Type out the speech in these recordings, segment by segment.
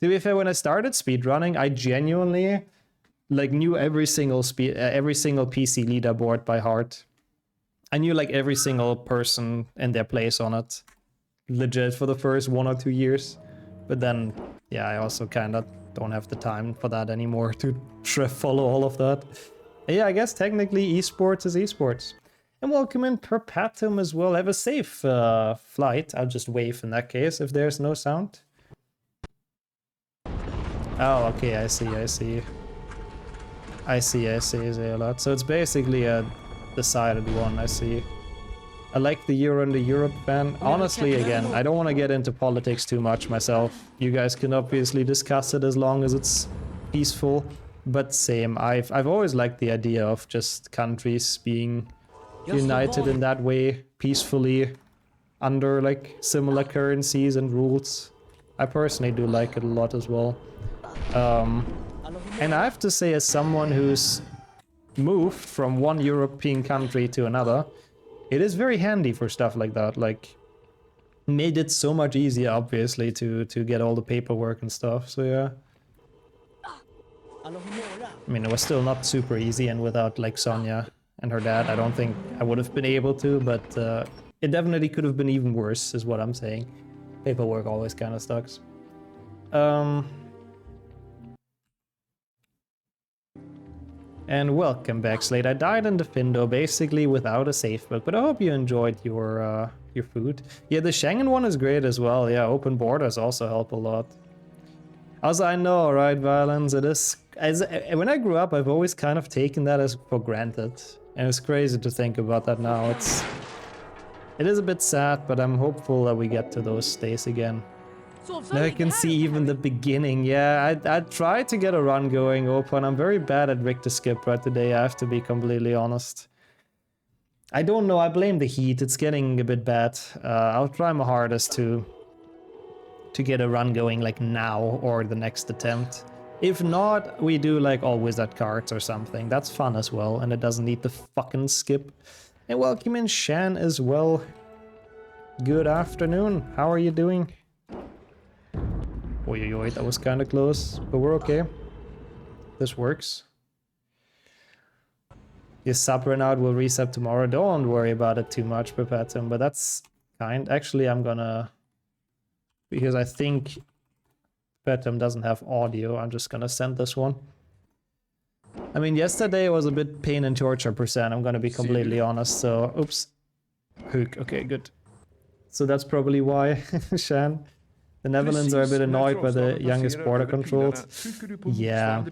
To be fair, when I started speedrunning, I genuinely like knew every single PC leaderboard by heart. I knew like every single person and their place on it, legit, for the first 1 or 2 years. But then, yeah, I also kind of don't have the time for that anymore to follow all of that. And yeah, I guess technically esports is esports. And welcome in Perpetuum as well. Have a safe flight. I'll just wave in that case if there's no sound. Oh, okay, I see. I see a lot. So it's basically a decided one, I see. I like the Euro and the Europe ban. Honestly, again, I don't want to get into politics too much myself. You guys can obviously discuss it as long as it's peaceful. But same, I've always liked the idea of just countries being united in that way, peacefully, under like similar currencies and rules. I personally do like it a lot as well. And I have to say, as someone who's moved from one European country to another, it is very handy for stuff like that. Like, made it so much easier, obviously, to get all the paperwork and stuff. So yeah. I mean, it was still not super easy, and without like Sonia and her dad, I don't think I would have been able to, but it definitely could have been even worse, is what I'm saying. Paperwork always kind of sucks. And welcome back, Slate. I died in the Findo, basically without a safe book, but I hope you enjoyed your food. Yeah, the Schengen one is great as well. Yeah, open borders also help a lot. Also, I know, right, Violence? It is... when I grew up, I've always kind of taken that as for granted. And it's crazy to think about that now. It is a bit sad, but I'm hopeful that we get to those days again. Now I can see even the beginning. Yeah, I tried to get a run going open. I'm very bad at Rictuskipra today, I have to be completely honest. I don't know, I blame the heat. It's getting a bit bad. I'll try my hardest to get a run going like now or the next attempt. If not, we do like all wizard cards or something. That's fun as well, and it doesn't need the fucking skip. And welcome in Shan as well. Good afternoon. How are you doing? Oi, that was kind of close, but we're okay. This works. Your sub run out will reset tomorrow. Don't worry about it too much, Perpetuum, but that's kind. Actually, I'm gonna... because I think Perpetuum doesn't have audio, I'm just gonna send this one. I mean, yesterday was a bit pain and torture percent, I'm gonna be completely honest, so... Oops. Hook, okay, good. So that's probably why, Shan. The Netherlands are a bit annoyed by the youngest border controls. Yeah.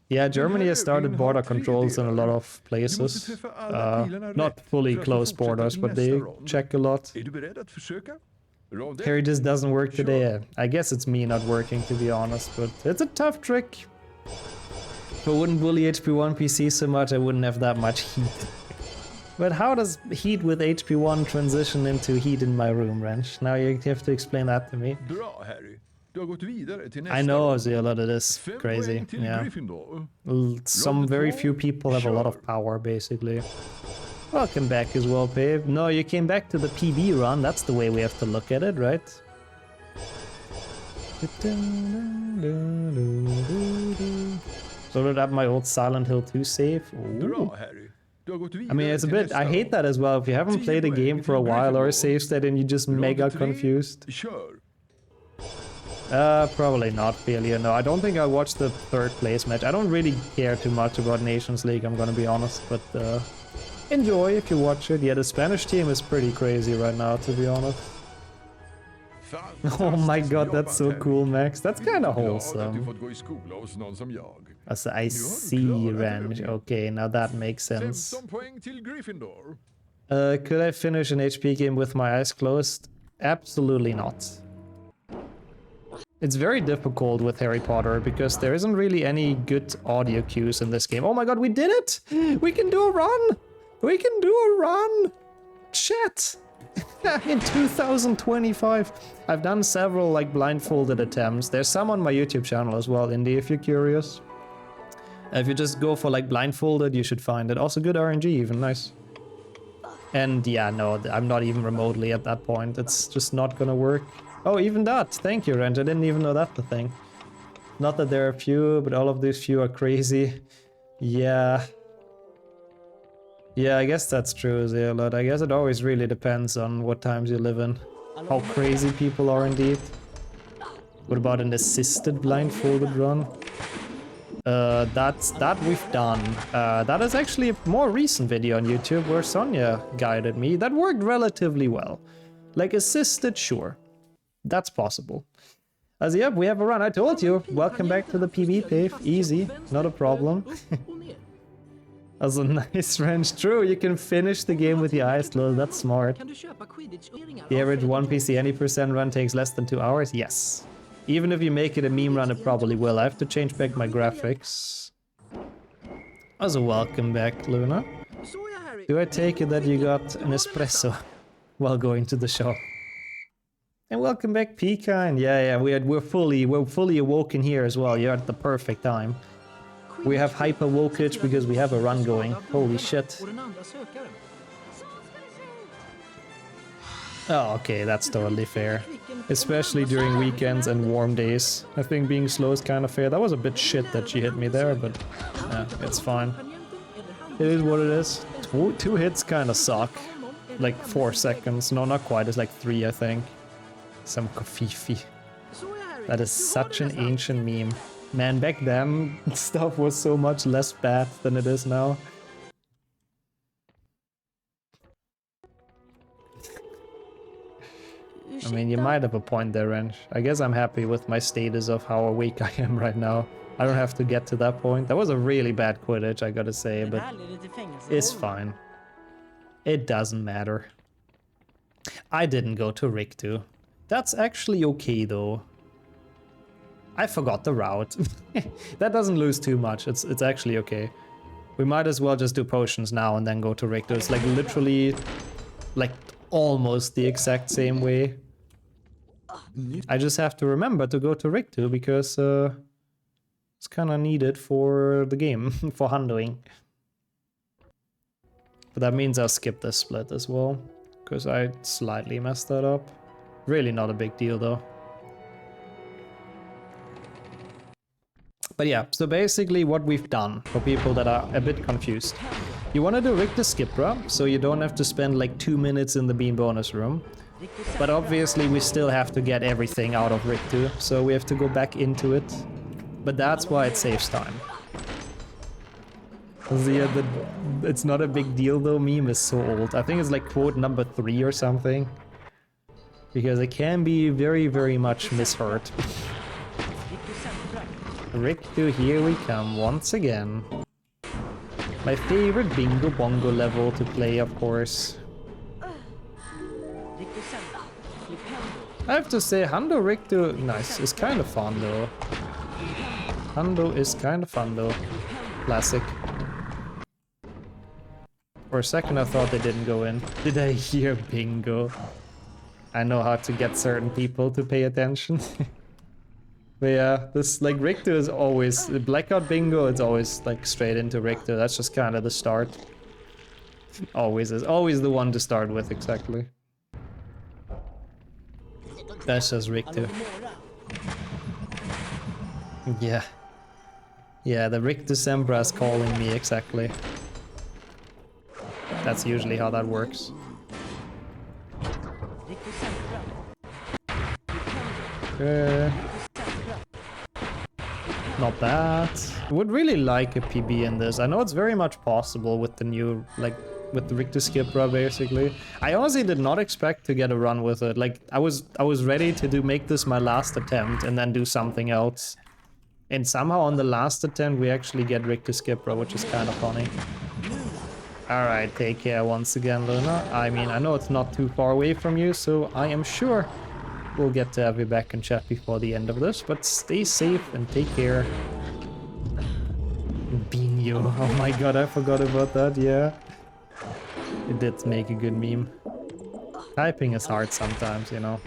Yeah, Germany has started border controls in a lot of places. Not fully closed borders, but they check a lot. Harry just doesn't work today. I guess it's me not working, to be honest, but it's a tough trick. If I wouldn't bully HP1 PC so much, I wouldn't have that much heat. But how does heat with HP1 transition into heat in my room, Wrench? Now you have to explain that to me. I know, Zilla, that is crazy. Yeah. Some very few people have a lot of power, basically. Welcome back as well, Pave. No, you came back to the PB run. That's the way we have to look at it, right? Loaded up my old Silent Hill 2 save. Ooh. I mean, it's a bit... I hate that as well. If you haven't played a game for a while or a save state and you're just mega confused. Probably not, Felia. No, I don't think I watched the third place match. I don't really care too much about Nations League, I'm gonna be honest, but enjoy if you watch it. Yeah, the Spanish team is pretty crazy right now, to be honest. Oh my god, that's so cool, Max. That's kind of wholesome. I see, Range. Okay, now that makes sense. Could I finish an HP game with my eyes closed? Absolutely not. It's very difficult with Harry Potter because there isn't really any good audio cues in this game. Oh my god, we did it! We can do a run! We can do a run! Chat! In 2025. I've done several like blindfolded attempts. There's some on my YouTube channel as well, Indy, if you're curious. If you just go for like blindfolded, you should find it. Also good RNG even, nice. And yeah, no, I'm not even remotely at that point. It's just not gonna work. Oh, even that. Thank you, Rent. I didn't even know that the thing. Not that there are few, but all of these few are crazy. Yeah. Yeah, I guess that's true, Zealot. I guess it always really depends on what times you live in. How crazy people are indeed. What about an assisted blindfolded run? That we've done. That is actually a more recent video on YouTube where Sonia guided me. That worked relatively well. Like assisted, sure. That's possible. As yep, we have a run. I told you. Welcome back to the PB Pave. Easy, not a problem. That's a nice range. True, you can finish the game with your eyes closed. That's smart. The average 1 PC any % run takes less than 2 hours? Yes. Even if you make it a meme run, it probably will. I have to change back my graphics. Also, welcome back, Luna. Do I take it that you got an espresso while going to the shop? And welcome back, Pecan. Yeah, we're fully awoken here as well. You're at the perfect time. We have hyper wokage because we have a run going. Holy shit. Oh, okay, that's totally fair. Especially during weekends and warm days. I think being slow is kind of fair. That was a bit shit that she hit me there, but yeah, it's fine. It is what it is. Two hits kind of suck. Like 4 seconds. No, not quite. It's like 3, I think. Some kofifi. That is such an ancient meme. Man, back then, stuff was so much less bad than it is now. I mean, you might have a point there, Wrench. I guess I'm happy with my status of how awake I am right now. I don't have to get to that point. That was a really bad Quidditch, I gotta say, but it's fine. It doesn't matter. I didn't go to Rictu. That's actually okay, though. I forgot the route. That doesn't lose too much. It's actually okay. We might as well just do potions now and then go to Rictu. It's like literally, like almost the exact same way. I just have to remember to go to Rictu because it's kind of needed for the game, for handling. But that means I'll skip this split as well, because I slightly messed that up. Really not a big deal though. But yeah, so basically what we've done, for people that are a bit confused. You want to do Rictuskipra, so you don't have to spend like 2 minutes in the bean bonus room. But obviously we still have to get everything out of Rictu, so we have to go back into it. But that's why it saves time. It's not a big deal though meme is so old. I think it's like quote number 3 or something. Because it can be very, very much misheard. Rictu, here we come once again. My favorite bingo bongo level to play, of course. I have to say, Hundo Rictu, nice, is kind of fun though. Hundo is kind of fun though. Classic. For a second I thought they didn't go in. Did I hear bingo? I know how to get certain people to pay attention. But yeah, this like Rictu is always Blackout Bingo. It's always like straight into Rictu. That's just kind of the start. Always is always the one to start with, exactly. That's just Rictu. Yeah. Yeah, the Rictusempra is calling me, exactly. That's usually how that works. Not bad. I would really like a PB in this. I know it's very much possible with the new, like, with the Rictuskipra, basically. I honestly did not expect to get a run with it. Like, I was ready to make this my last attempt and then do something else. And somehow on the last attempt we actually get Rictuskipra, which is kind of funny. Alright, take care once again, Luna. I mean, I know it's not too far away from you, so I am sure we'll get to have you back in chat before the end of this, but stay safe and take care. Binho. Oh my god, I forgot about that, yeah. It did make a good meme. Typing is hard sometimes, you know.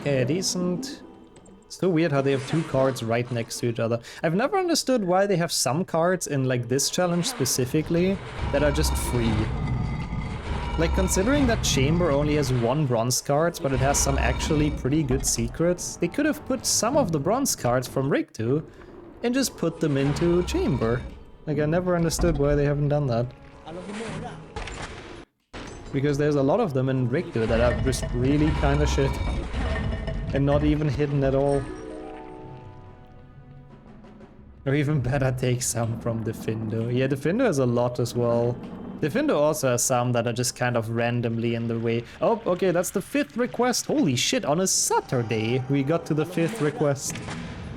Okay, decent. So weird how they have 2 cards right next to each other. I've never understood why they have some cards in like this challenge specifically that are just free. Like, considering that chamber only has 1 bronze cards, but it has some actually pretty good secrets, they could have put some of the bronze cards from Rictu and just put them into chamber. Like, I never understood why they haven't done that. Because there's a lot of them in Rictu that are just really kind of shit. And not even hidden at all. Or even better, take some from Defindo. Yeah, Defindo has a lot as well. Defindo also has some that are just kind of randomly in the way. Oh, okay, that's the 5th request. Holy shit, on a Saturday we got to the 5th request.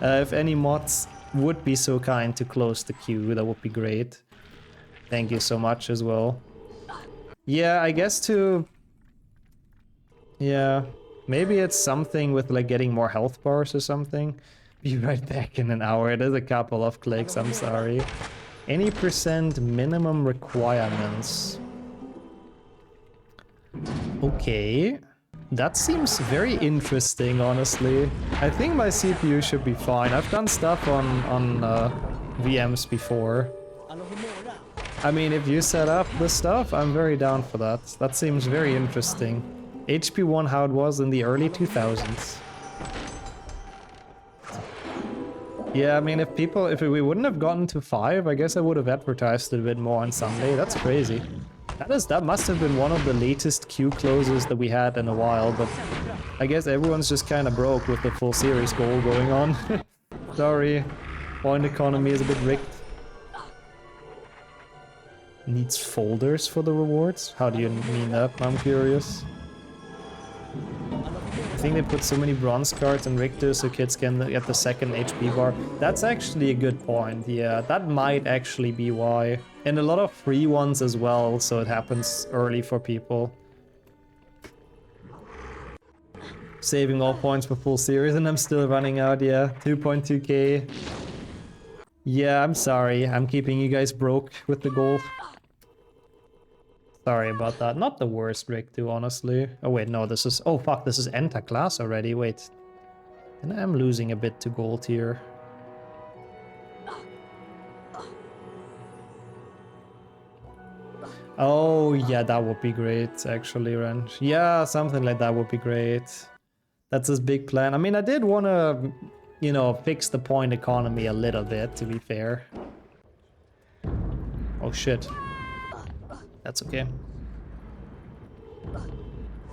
If any mods would be so kind to close the queue, that would be great. Thank you so much as well. Yeah, I guess to... Yeah, maybe it's something with like getting more health bars or something. Be right back in an hour. It is a couple of clicks, I'm sorry. Any % minimum requirements. Okay. That seems very interesting, honestly. I think my CPU should be fine. I've done stuff on VMs before. I mean, if you set up the stuff, I'm very down for that. That seems very interesting. HP1 how it was in the early 2000s. Yeah, I mean, if we wouldn't have gotten to 5, I guess I would have advertised it a bit more on Sunday. That's crazy. That must have been one of the latest queue closes that we had in a while, but I guess everyone's just kind of broke with the full series goal going on. Sorry, point economy is a bit rigged. Needs folders for the rewards? How do you mean that? I'm curious. I think they put so many bronze cards in Richter so kids can get the 2nd HP bar. That's actually a good point, yeah. That might actually be why. And a lot of free ones as well, so it happens early for people. Saving all points for full series and I'm still running out, yeah. 2.2k. Yeah, I'm sorry. I'm keeping you guys broke with the gold. Sorry about that. Not the worst rig too, honestly. Oh wait, no, this is... Oh fuck, this is Enta class already. Wait. And I'm losing a bit to gold here. Oh yeah, that would be great, actually, Wrench. Yeah, something like that would be great. That's his big plan. I mean, I did want to, you know, fix the point economy a little bit, to be fair. Oh shit. That's okay.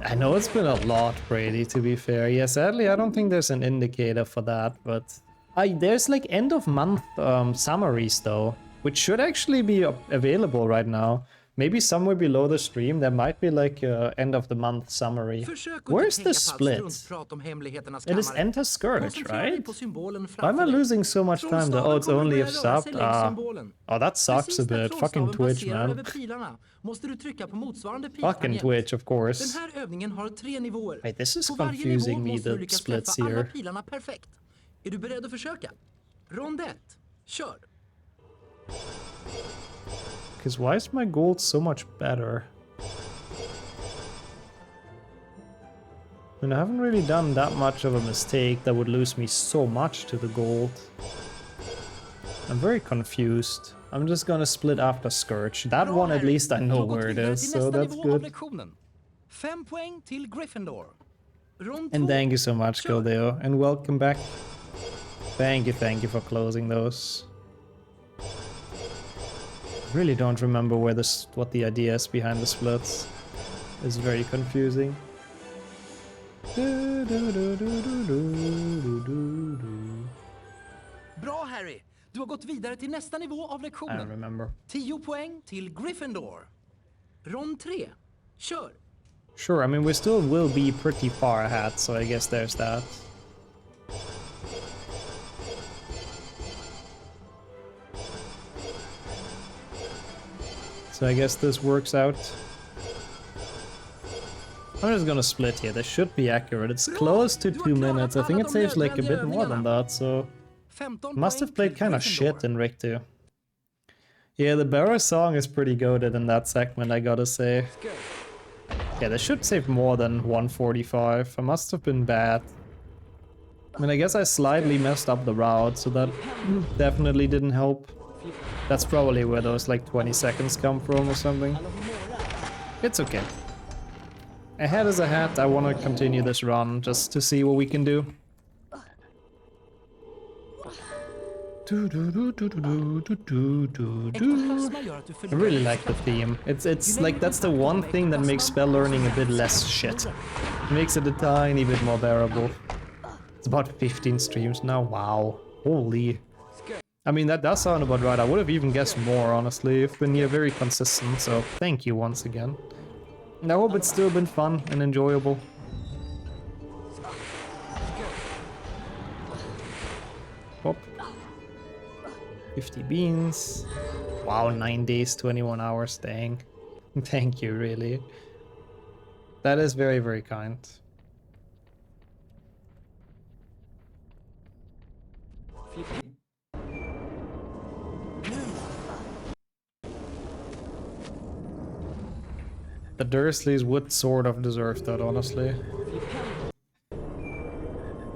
I know it's been a lot, Brady, to be fair. Yeah, sadly, I don't think there's an indicator for that, but... there's like end of month summaries, though, which should actually be available right now. Maybe somewhere below the stream, there might be like end of the month summary. Where's the split? It is Enter Scourge, right? Why am I losing so much time though? Oh, it's only if subbed? Oh, that sucks a bit. Fucking Twitch, man. Fucking Twitch, of course. Wait, this is confusing me, the splits here. Because why is my gold so much better? I mean, I haven't really done that much of a mistake that would lose me so much to the gold. I'm very confused. I'm just gonna split after Scourge. That one at least I know where it is, so that's good. And thank you so much, Gildeo, and welcome back. Thank you for closing those. Really don't remember where what the idea is behind the splits. It's very confusing. Bra, Harry. Du har gått vidare till nästa nivå av lektionen. I don't remember. 10 poäng till Gryffindor. Rond 3. Kör. Sure, I mean we still will be pretty far ahead, so I guess there's that. So I guess this works out. I'm just gonna split here. This should be accurate. It's close to 2 minutes. I think it saves like a bit more than that, so... Must have played kind of shit in Richter. Yeah, the Barrow song is pretty goated in that segment, I gotta say. Yeah, this should save more than 145. I must have been bad. I mean, I guess I slightly messed up the route, so that definitely didn't help. That's probably where those like 20 seconds come from or something. It's okay. A hat is a hat. I want to continue this run just to see what we can do. I really like the theme. It's like that's the one thing that makes spell learning a bit less shit. It makes it a tiny bit more bearable. It's about 15 streams now. Wow. Holy. I mean, that does sound about right. I would have even guessed more, honestly. You've been here very consistent, so thank you once again. And I hope it's still been fun and enjoyable. Hop. 50 beans. Wow, 9 days, 21 hours, dang. Thank you, really. That is very, very kind. The Dursleys would sort of deserve that, honestly.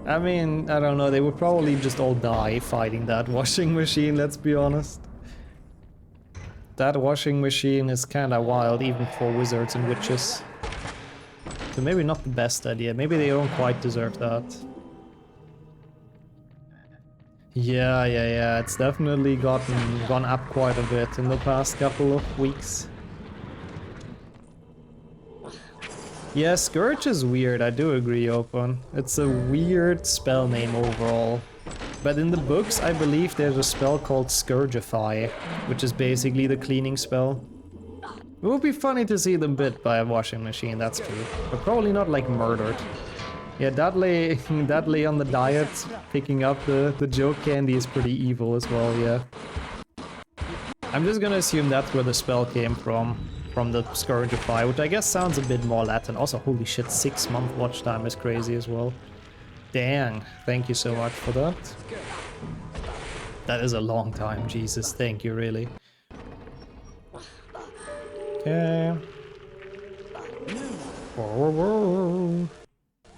I mean, I don't know, they would probably just all die fighting that washing machine, let's be honest. That washing machine is kinda wild, even for wizards and witches. So maybe not the best idea, maybe they don't quite deserve that. Yeah, it's definitely gone up quite a bit in the past couple of weeks. Yeah, Scourge is weird, I do agree, Open. It's a weird spell name overall. But in the books, I believe there's a spell called Scourgify, which is basically the cleaning spell. It would be funny to see them bit by a washing machine, that's true. But probably not like murdered. Yeah, Dudley on the diet, picking up the joke candy is pretty evil as well, yeah. I'm just gonna assume that's where the spell came from the Scourgify, which I guess sounds a bit more Latin. Also, holy shit, 6-month watch time is crazy as well. Dang, thank you so much for that. That is a long time, Jesus, thank you, really. Okay. Whoa, whoa.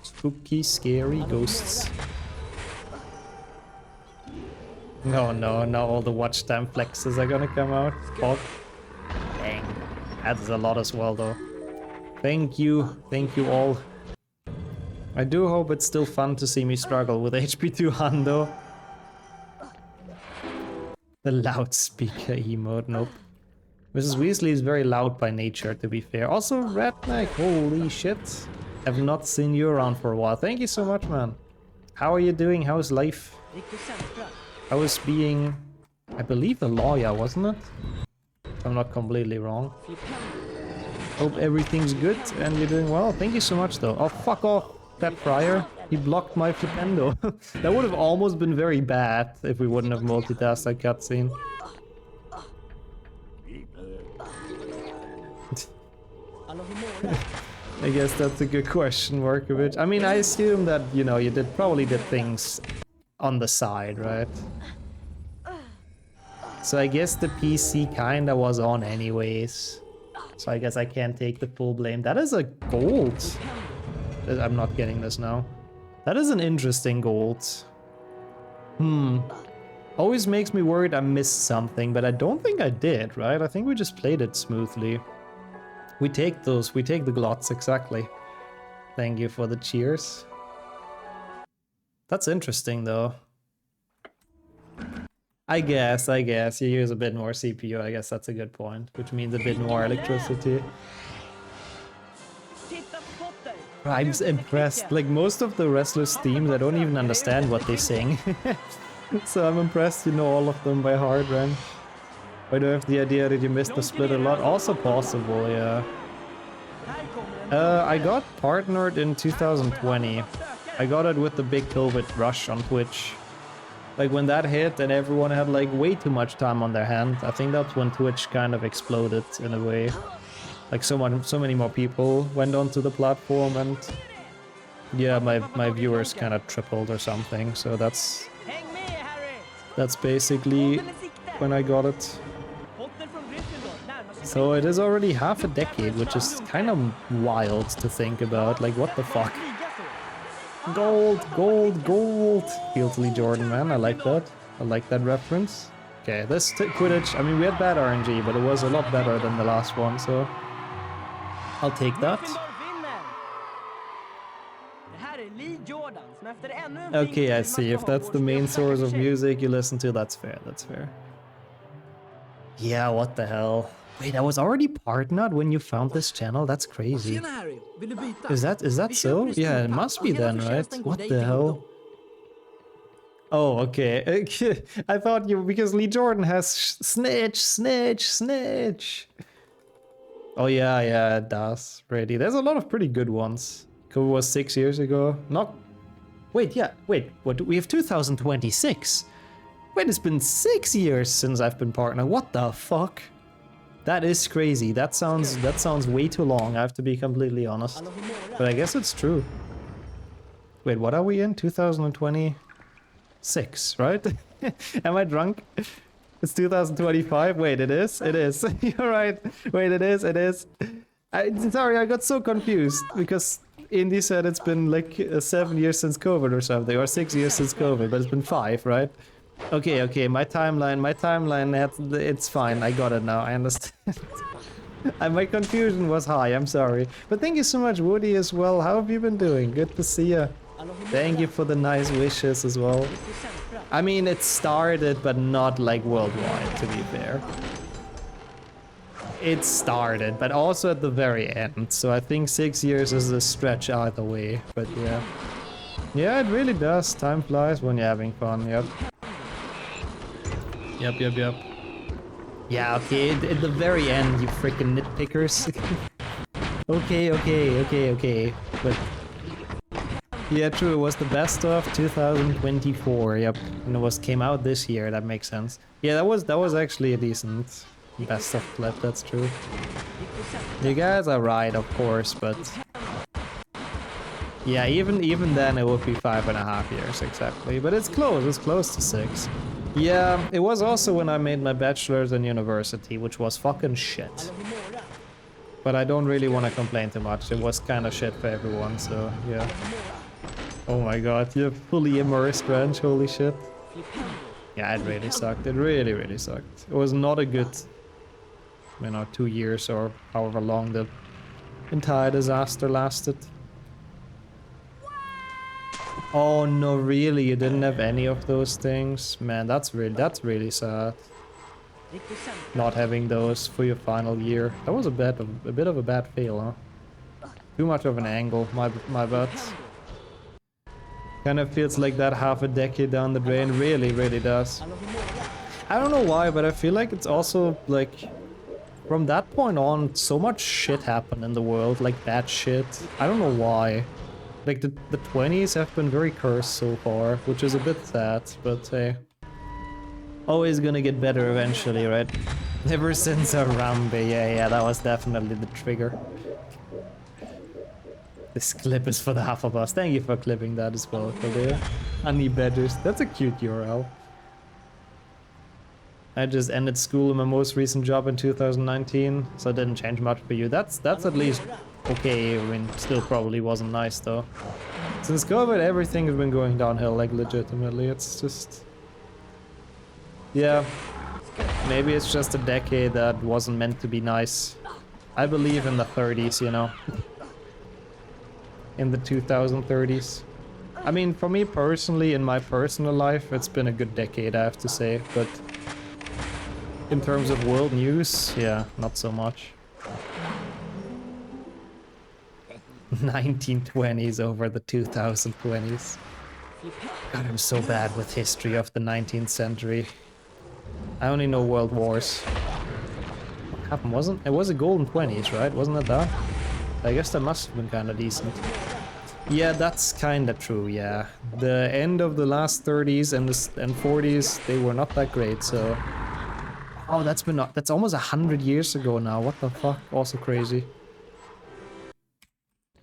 Spooky, scary ghosts. No, now all the watch time flexes are gonna come out. Fuck. Dang. That is a lot as well, though. Thank you all. I do hope it's still fun to see me struggle with HP2 Hundo. The loudspeaker emote, nope. Mrs. Weasley is very loud by nature, to be fair. Also, Redneck, holy shit. I've not seen you around for a while. Thank you so much, man. How are you doing? How's life? I was being, I believe, a lawyer, wasn't it? If I'm not completely wrong. Hope everything's good and you're doing well. Thank you so much, though. Oh, fuck off, that friar. He blocked my flipendo. That would have almost been very bad if we wouldn't have multitasked that cutscene. I guess that's a good question, Markovich. I mean, I assume that, you know, you probably did things on the side, right? So I guess the PC kinda was on anyways. So I guess I can't take the full blame. That is a gold. I'm not getting this now. That is an interesting gold. Always makes me worried I missed something, but I don't think I did, right? I think we just played it smoothly. We take those, we take the glots, exactly. Thank you for the cheers. That's interesting, though. I guess, you use a bit more CPU, I guess that's a good point, which means a bit more electricity. I'm impressed, like most of the wrestlers' themes, I don't even understand what they sing. So I'm impressed you know all of them by heart, Ren. I do have the idea that you missed the split a lot, also possible, yeah. I got partnered in 2020. I got it with the big COVID rush on Twitch. Like when that hit and everyone had like way too much time on their hand, I think that's when Twitch kind of exploded in a way. Like so many more people went onto the platform and yeah, my viewers kind of tripled or something. So that's basically when I got it. So it is already half a decade, which is kind of wild to think about. Like what the fuck? Gold, gold, gold! Guiltily Jordan, man, I like that. I like that reference. Okay, this Quidditch, I mean, we had bad RNG, but it was a lot better than the last one, so... I'll take that. Okay, I see. If that's the main source of music you listen to, that's fair, that's fair. Yeah, what the hell? Wait, I was already partnered when you found this channel? That's crazy. Tjena Harry, vill du byta? Is that Vi so? köper i Yeah, it storpack must och be hela then, right? förtjänsten går What dig the till hell? godo. Oh, okay. I thought you, because Lee Jordan has snitch. Oh yeah, it does. Pretty. There's a lot of pretty good ones. Kobe was 6 years ago. Not. Wait, what? We have 2026. Wait, it's been 6 years since I've been partner. What the fuck? That is crazy. That sounds way too long. I have to be completely honest. But I guess it's true. Wait, what are we in? 2026, right? Am I drunk? It's 2025. Wait, it is. It is. You're right. Wait, it is. Sorry, I got so confused because Indy said it's been like 7 years since COVID or something, or 6 years since COVID, but it's been 5, right? Okay, my timeline, it's fine, I got it now, I understand. My confusion was high, I'm sorry. But thank you so much, Woody, as well. How have you been doing? Good to see you. Thank you for the nice wishes as well. I mean, it started, but not like worldwide, to be fair. It started, but also at the very end, so I think 6 years is a stretch either way, but yeah. Yeah, it really does. Time flies when you're having fun, yep. Yep. Yeah, okay, at the very end, you freaking nitpickers. Okay. But yeah, true, it was the best of 2024, yep. And it came out this year, that makes sense. Yeah, that was actually a decent best of clip, that's true. You guys are right, of course, but yeah, even then it would be 5.5 years exactly. But it's close to 6. Yeah, it was also when I made my bachelor's in university, which was fucking shit. But I don't really want to complain too much. It was kind of shit for everyone, so yeah. Oh my god, you're fully immersed, Ranch, holy shit. Yeah, it really sucked. It really sucked. It was not a good, 2 years or however long the entire disaster lasted. Oh no, really? You didn't have any of those things? Man, that's really sad. Not having those for your final year. That was a bit of a bad fail, huh? Too much of an angle, my bad. Kind of feels like that half a decade down the drain, really does. I don't know why, but I feel like it's also like from that point on, so much shit happened in the world, like bad shit. I don't know why. Like the 20s have been very cursed so far, which is a bit sad, but hey. Always gonna get better eventually, right? Ever since Harambe, yeah, that was definitely the trigger. This clip is for the half of us. Thank you for clipping that as well, Khalil. Honey Badgers, that's a cute URL. I just ended school in my most recent job in 2019, so it didn't change much for you. That's at least okay. I mean, still probably wasn't nice though. Since COVID, everything has been going downhill, like legitimately. It's just... yeah. Maybe it's just a decade that wasn't meant to be nice. I believe in the 30s, you know. In the 2030s. I mean, for me personally, in my personal life, it's been a good decade, I have to say, but... in terms of world news, yeah, not so much. 1920s over the 2020s. God, I'm so bad with history of the 19th century. I only know world wars. What happened? It was a golden 20s, right? Wasn't it that? I guess that must have been kind of decent. Yeah, that's kind of true, yeah. The end of the last 30s and 40s, they were not that great, so... oh, that's almost 100 years ago now, what the fuck? Also crazy.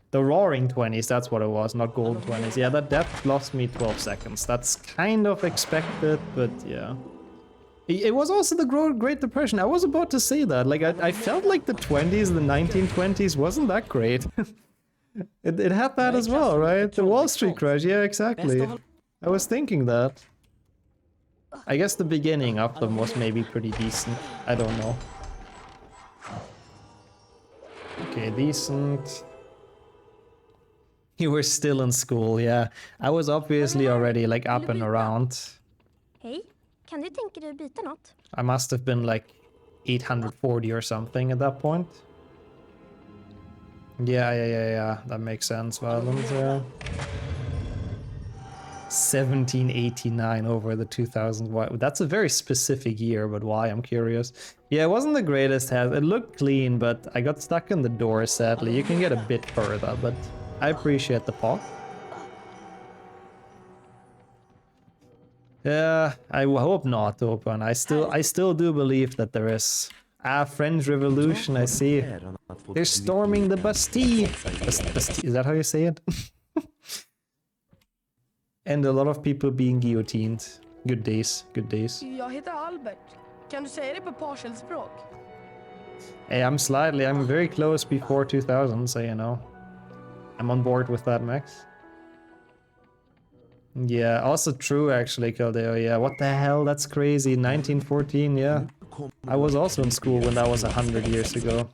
The Roaring 20s, that's what it was, not Golden 20s. Yeah, that lost me 12 seconds. That's kind of expected, but yeah. It was also the Great Depression. I was about to say that. Like, I felt like the 20s, the 1920s wasn't that great. it had that as well, right? The Wall Street crash, yeah, exactly. I was thinking that. I guess the beginning of them was maybe pretty decent. I don't know. Okay, decent. You were still in school, yeah. I was obviously already like up and around. Hej, kan du tänka dig att byta något? I must have been like 840 or something at that point. Yeah. That makes sense, Violence, yeah. 1789 over the 2000s. Why? That's a very specific year, but why? I'm curious. Yeah, it wasn't the greatest house. It looked clean, but I got stuck in the door, sadly. You can get a bit further, but I appreciate the pot. Yeah, I hope not open. I still do believe that there is. Ah, French Revolution, I see. They're storming the Bastille. Bastille, is that how you say it? And a lot of people being guillotined. Good days, good days. Jag heter Albert. Kan du säga det på parselspråk? Hey, I'm very close before 2000, so you know. I'm on board with that, Max. Yeah, also true actually, Caldeo. Yeah, what the hell? That's crazy. 1914, yeah. I was also in school when that was 100 years ago.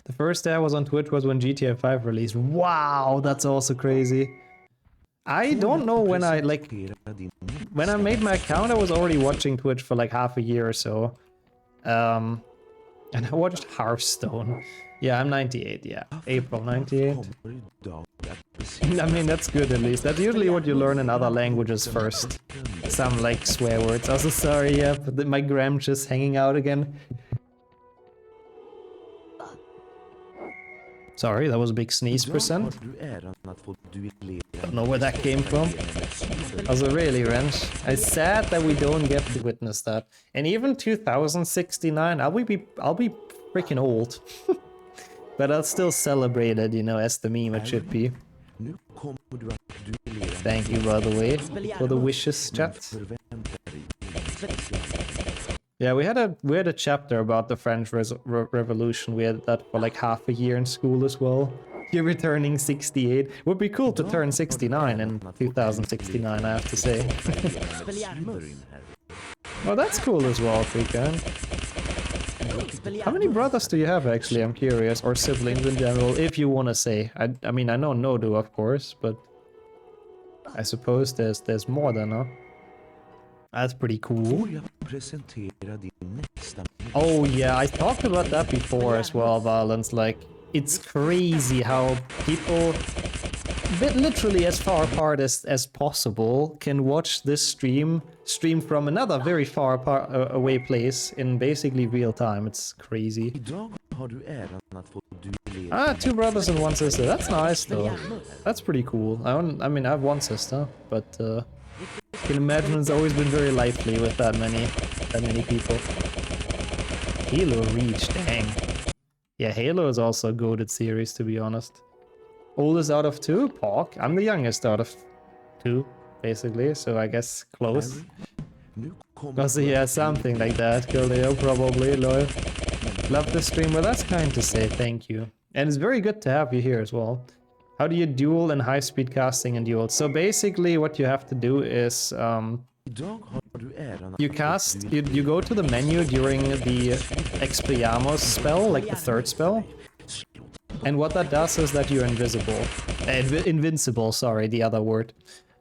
The first day I was on Twitch was when GTA 5 released. Wow, that's also crazy. I don't know when I made my account, I was already watching Twitch for like half a year or so. And I watched Hearthstone. Yeah, I'm 98, yeah. April 98. I mean, that's good at least. That's usually what you learn in other languages first. Some like swear words. Also, sorry, yeah, but my Gram's just hanging out again. Sorry, that was a big sneeze percent. Don't know where that came from. Also, really, Wrench. It's sad that we don't get to witness that. And even 2069, I'll be freaking old. But I'll still celebrate it, you know, as the meme it should be. Thank you, by the way, for the wishes, chat. Yeah, we had a chapter about the French Revolution. We had that for like half a year in school as well. You're returning 68. Would be cool to turn 69 in 2069, I have to say. Oh, that's cool as well, if we can. How many brothers do you have, actually? I'm curious. Or siblings in general, if you want to say. I mean, I know Nodu, of course, but I suppose there's more than, huh? That's pretty cool. Oh yeah, I talked about that before as well, Valence. Like, it's crazy how people, literally as far apart as possible, can watch this stream from another very far away place in basically real time. It's crazy. Ah, 2 brothers and 1 sister. That's nice though. That's pretty cool. I mean, I have 1 sister, but you can imagine it's always been very lively with that many people. Halo Reach, dang. Yeah, Halo is also a goated series, to be honest. Oldest out of 2? Pork. I'm the youngest out of 2, basically, so I guess close. Also, yeah, something like that. Kildeo, probably, lol. Love the stream, but that's kind to say, thank you. And it's very good to have you here as well. How do you duel and high-speed casting and duels? So basically what you have to do is you cast, you go to the menu during the Expelliarmus spell, like the 3rd spell. And what that does is that you're invisible. Invincible, sorry, the other word.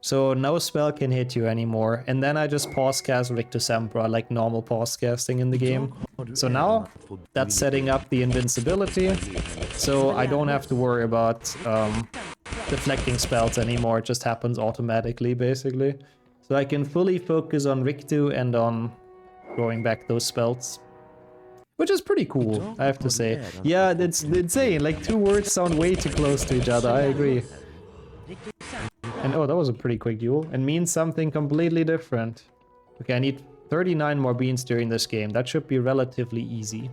So no spell can hit you anymore. And then I just pause cast Rictuskipra, like normal pause casting in the game. So now that's setting up the invincibility. So I don't have to worry about deflecting spells anymore. It just happens automatically, basically. So I can fully focus on Rictu and on throwing back those spells. Which is pretty cool, I have to say. Yeah, it's insane. Like, 2 words sound way too close to each other, I agree. And oh, that was a pretty quick duel. And means something completely different. Okay, I need 39 more beans during this game. That should be relatively easy.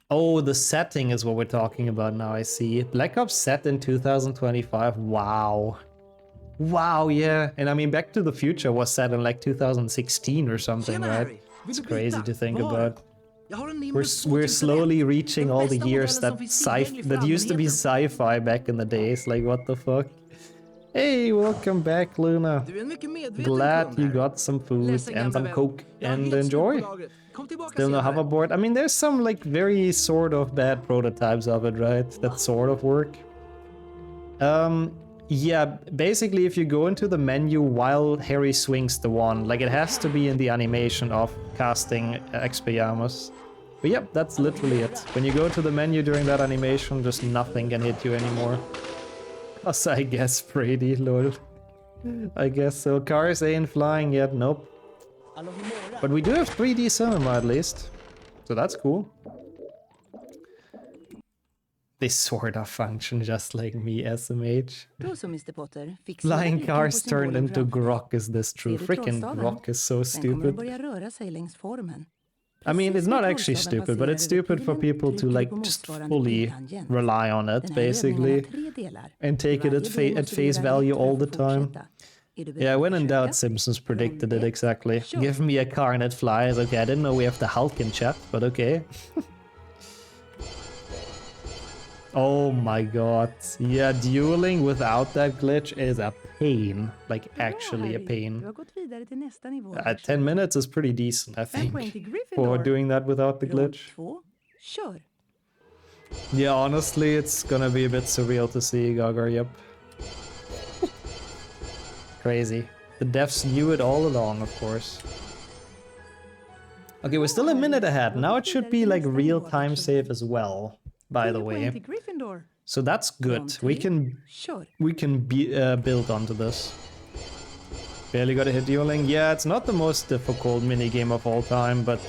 Oh, the setting is what we're talking about now, I see. Black Ops set in 2025. Wow. Wow, yeah. And I mean, Back to the Future was set in like 2016 or something, right? It's crazy to think about. We're slowly reaching all the years that used to be sci-fi back in the days. Like, what the fuck? Hey, welcome back, Luna. Du är en mycket medveten Glad kund, you Harry. got some food Ledsen, and gamla some vän. coke Jag har and helt slut på enjoy. lagret. Kom tillbaka Still no senare. hoverboard. I mean, there's some like very sort of bad prototypes of it, right? That sort of work. Yeah, basically if you go into the menu while Harry swings the wand, like it has to be in the animation of casting Expelliarmus. But yep, that's literally it. When you go to the menu during that animation, just nothing can hit you anymore. Plus, I guess Brady, lol. I guess so. Cars ain't flying yet, nope. But we do have 3D cinema at least. So that's cool. They sort of function just like me, SMH. Då så, Mr Potter. Flying cars turned into grok, is this true? Freaking grok is so Den kommer att stupid. börja röra sig längs formen. I mean, it's Precis not när actually trollstaven stupid, but passerar it's stupid for över people to pilen, like trycker du på just motsvarande fully piltangent. rely on it, Den här övningen basically, har 3 delar. and take it Varje at, del at måste du face göra value rätt för all the att få time. fortsätta. Är du beredd Yeah, att when in försöka? doubt, Simpsons predicted it Roll exactly. Kör. Give me a car and it flies. Okay, I didn't know we have the Hulk in chat, but okay. Oh my god. Yeah, dueling without that glitch is a pain. Like, Bra, actually a Harry. pain. Du har gått vidare till nästa nivå. 10 minutes is pretty decent, I En think, poäng till for Gryffindor. doing that without the Roll glitch. 2. Kör. Yeah, honestly, it's gonna be a bit surreal to see Gagar, yep. Crazy. The devs knew it all along, of course. Okay, we're still a minute ahead. Now it should be like real-time save as well, by the 10 way. poäng till Gryffindor. So that's good. Kör. We can build onto this. Barely got a hit dueling. Yeah, it's not the most difficult minigame of all time, but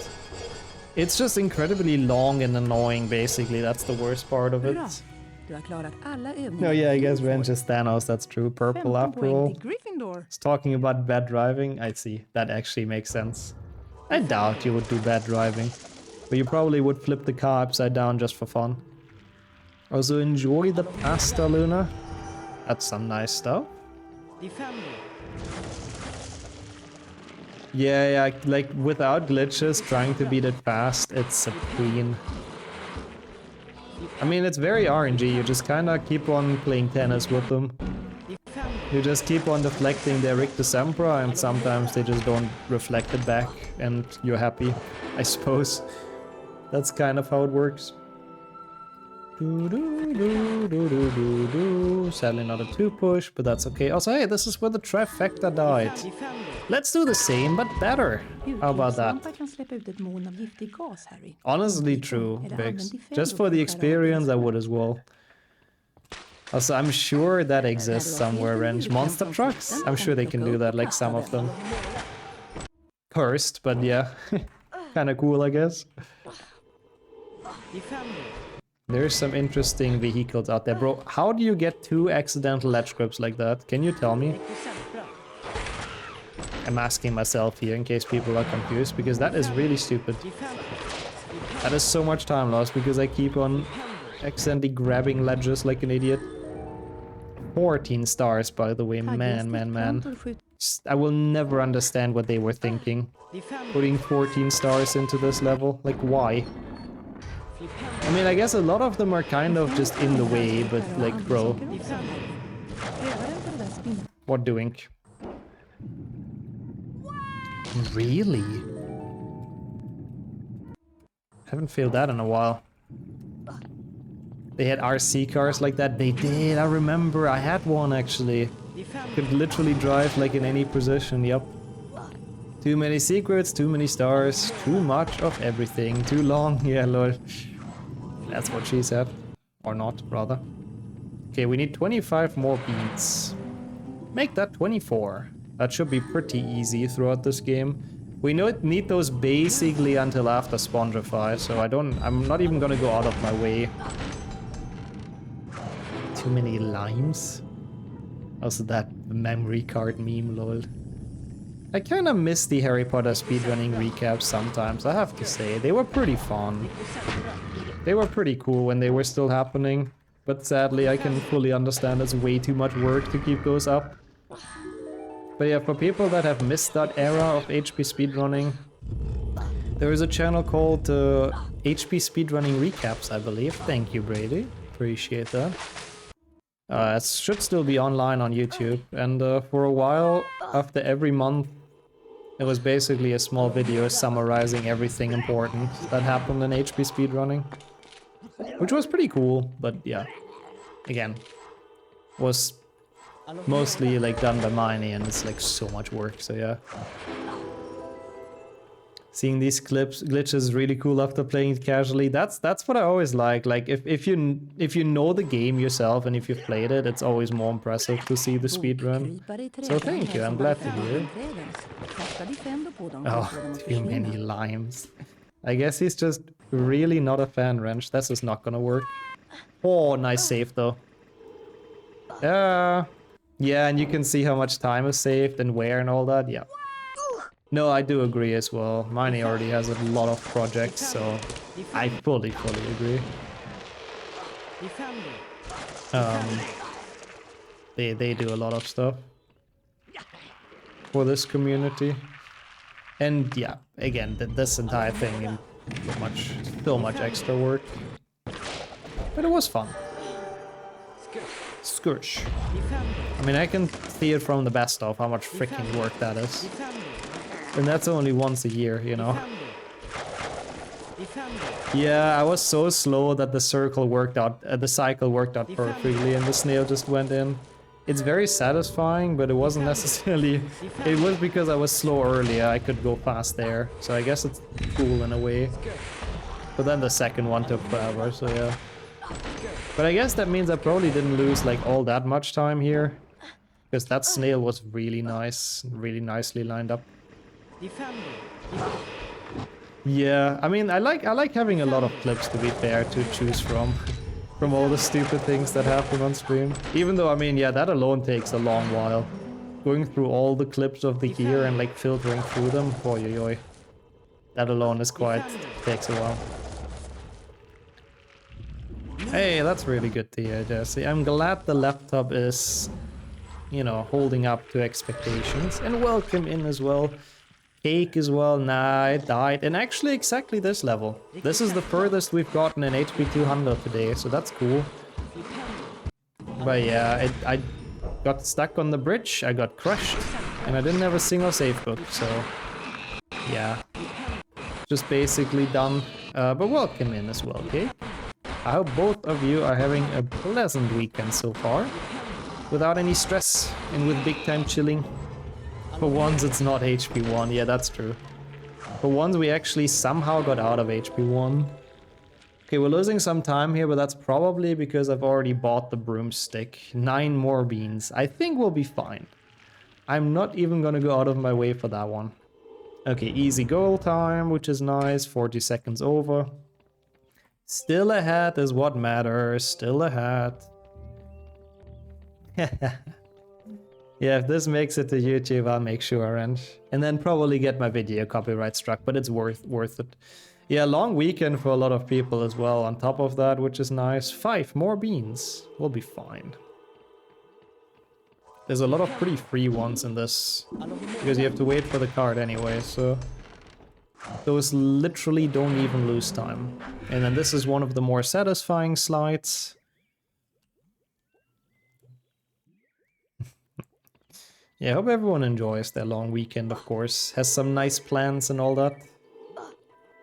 it's just incredibly long and annoying, basically. That's the worst part of it. Bra. Du har klarat alla övningar. No, yeah, I guess Renge is Thanos, that's true. Purple 15 after poäng all. till Gryffindor. It's talking about bad driving. I see. That actually makes sense. I doubt you would do bad driving. But you probably would flip the car upside down just for fun. Also, enjoy the pasta, Luna. That's some nice stuff. Yeah, like without glitches, trying to beat it fast, it's a pain. I mean, it's very RNG, you just kinda keep on playing tennis with them. You just keep on deflecting their Rictuskipra, and sometimes they just don't reflect it back, and you're happy, I suppose. That's kind of how it works. Sadly not a 2-push, but that's okay. Also, hey, this is where the trifecta died. Let's do the same, but better. How about that? Utlevsvampar kan släppa ut ett moln av giftig gas, Harry. Honestly true, Biggs. Just for the experience, I would as well. Also, I'm sure that exists somewhere, Renge. Monster trucks? I'm sure they can do that, like some of them. Cursed, but yeah. Kinda cool, I guess. There's some interesting vehicles out there. Bro, how do you get 2 accidental ledge grips like that? Can you tell me? I'm asking myself here in case people are confused, because that is really stupid. That is so much time lost because I keep on accidentally grabbing ledges like an idiot. 14 stars, by the way. Man. I will never understand what they were thinking. Putting 14 stars into this level. Like, why? I mean, I guess a lot of them are kind of just in the way, but like, bro. What doing? Really? Haven't failed that in a while. They had RC cars like that? They did, I remember. I had one actually. Could literally drive like in any position, yep. Too many secrets, too many stars, too much of everything, too long, yeah, lord. That's what she said. Or not, rather. Okay, we need 25 more beats. Make that 24. That should be pretty easy throughout this game. We need those basically until after Spongify, so I'm not even gonna go out of my way. Too many limes? Also that memory card meme, lol. I kinda miss the Harry Potter speedrunning recaps sometimes, I have to say. They were pretty fun. They were pretty cool when they were still happening. But sadly, I can fully understand it's way too much work to keep those up. But yeah, for people that have missed that era of HP speedrunning, there is a channel called HP Speedrunning Recaps, I believe. Thank you, Brady. Appreciate that. It should still be online on YouTube, and for a while, after every month, it was basically a small video summarizing everything important that happened in HP speedrunning. Which was pretty cool, but yeah, again, was mostly like done by Miney, and it's like so much work, so yeah. Seeing these glitches is really cool after playing it casually. That's what I always like. Like if you know the game yourself and if you've played it, it's always more impressive to see the speedrun. So thank you, I'm glad to hear. Oh, too many limes. I guess he's just really not a fan, Wrench. This is not gonna work. Oh, nice save though. Yeah, and you can see how much time is saved and where and all that. Yeah. No, I do agree as well. Miney already has a lot of projects, so I fully agree. They do a lot of stuff for this community. And yeah, again, this entire thing and so much extra work. But it was fun. Scourge. I mean, I can see it from the best of how much freaking work that is. And that's only once a year, you know. Yeah, I was so slow that the cycle worked out perfectly, and the snail just went in. It's very satisfying, but it wasn't necessarily... It was because I was slow earlier, I could go fast there. So I guess it's cool in a way. But then the second one took forever, so yeah. But I guess that means I probably didn't lose like all that much time here. Because that snail was really nice, really nicely lined up. Yeah, I mean, I like having a lot of clips, to be fair, to choose from all the stupid things that happen on stream. Even though, I mean, yeah, that alone takes a long while. Going through all the clips of the year and like filtering through them, oi. That alone is takes a while. Hey, that's really good to hear, Jesse. I'm glad the laptop is, you know, holding up to expectations. And welcome in as well. Cake as well. Nah, it died. And actually exactly this level. This is the furthest we've gotten in HP 200 today, so that's cool. But yeah, I got stuck on the bridge, I got crushed, and I didn't have a single save book, so yeah. Just basically done. But welcome in as well, okay? I hope both of you are having a pleasant weekend so far. Without any stress and with big time chilling. For once it's not HP 1, yeah, that's true. For once we actually somehow got out of HP 1. Okay, we're losing some time here, but that's probably because I've already bought the broomstick. 9 more beans. I think we'll be fine. I'm not even gonna go out of my way for that one. Okay, easy goal time, which is nice. 40 seconds over. Still ahead is what matters. Still ahead. Yeah, if this makes it to YouTube, I'll make sure and then probably get my video copyright struck, but it's worth it. Yeah, long weekend for a lot of people as well on top of that, which is nice. 5 more beans. We'll be fine. There's a lot of pretty free ones in this, because you have to wait for the card anyway, so those literally don't even lose time. And then this is one of the more satisfying slides. Yeah, I hope everyone enjoys their long weekend, of course. Has some nice plans and all that.